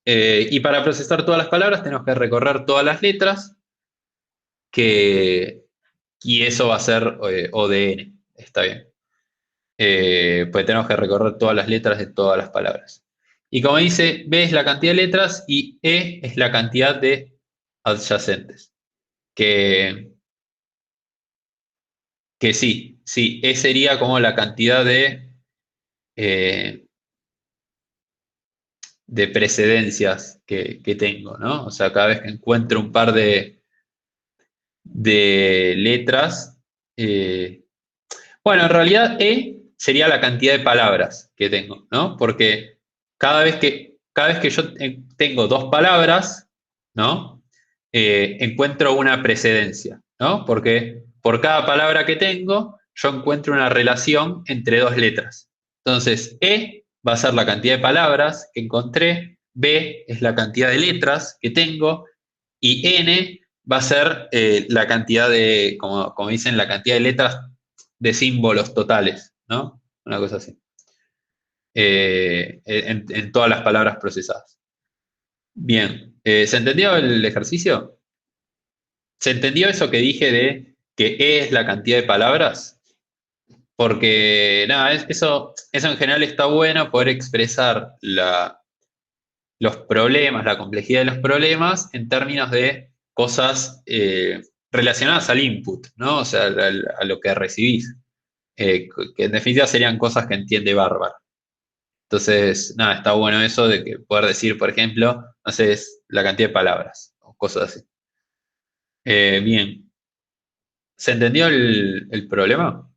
Y para procesar todas las palabras tenemos que recorrer todas las letras, y eso va a ser ODN, está bien. Pues tenemos que recorrer todas las letras de todas las palabras. Y como dice, B es la cantidad de letras y E es la cantidad de adyacentes. Que sí, E sería como la cantidad eh, de precedencias que tengo, ¿no? O sea, cada vez que encuentro un par de letras, bueno, en realidad E sería la cantidad de palabras que tengo, ¿no? Porque cada vez que yo tengo dos palabras, ¿no? Encuentro una precedencia, ¿no? Porque por cada palabra que tengo, yo encuentro una relación entre dos letras. Entonces, E va a ser la cantidad de palabras que encontré, B es la cantidad de letras que tengo, y N va a ser la cantidad de, como dicen, la cantidad de letras de símbolos totales, ¿no? Una cosa así. En todas las palabras procesadas. Bien, ¿se entendió el ejercicio? ¿Se entendió eso que dije de que E es la cantidad de palabras? Porque, nada, eso en general está bueno, poder expresar los problemas, la complejidad de los problemas en términos de cosas relacionadas al input, ¿no? O sea, a lo que recibís. Que en definitiva serían cosas que entiende Bárbara. Entonces, nada, está bueno eso de que poder decir, por ejemplo, no sé, es la cantidad de palabras o cosas así. Bien. ¿Se entendió el problema?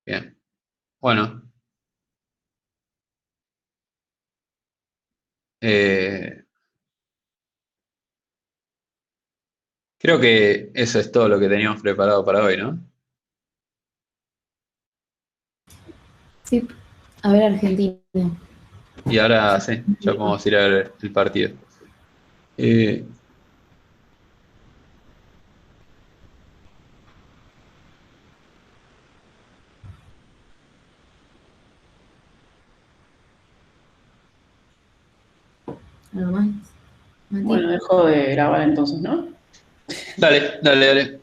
Bien. Bueno, eh, creo que eso es todo lo que teníamos preparado para hoy, ¿no? Sí, a ver Argentina. Y ahora sí, ya podemos ir a ver el partido. Eh, ¿Algo más? Bueno, Mati. dejo de grabar entonces, ¿no? dale, dale, dale.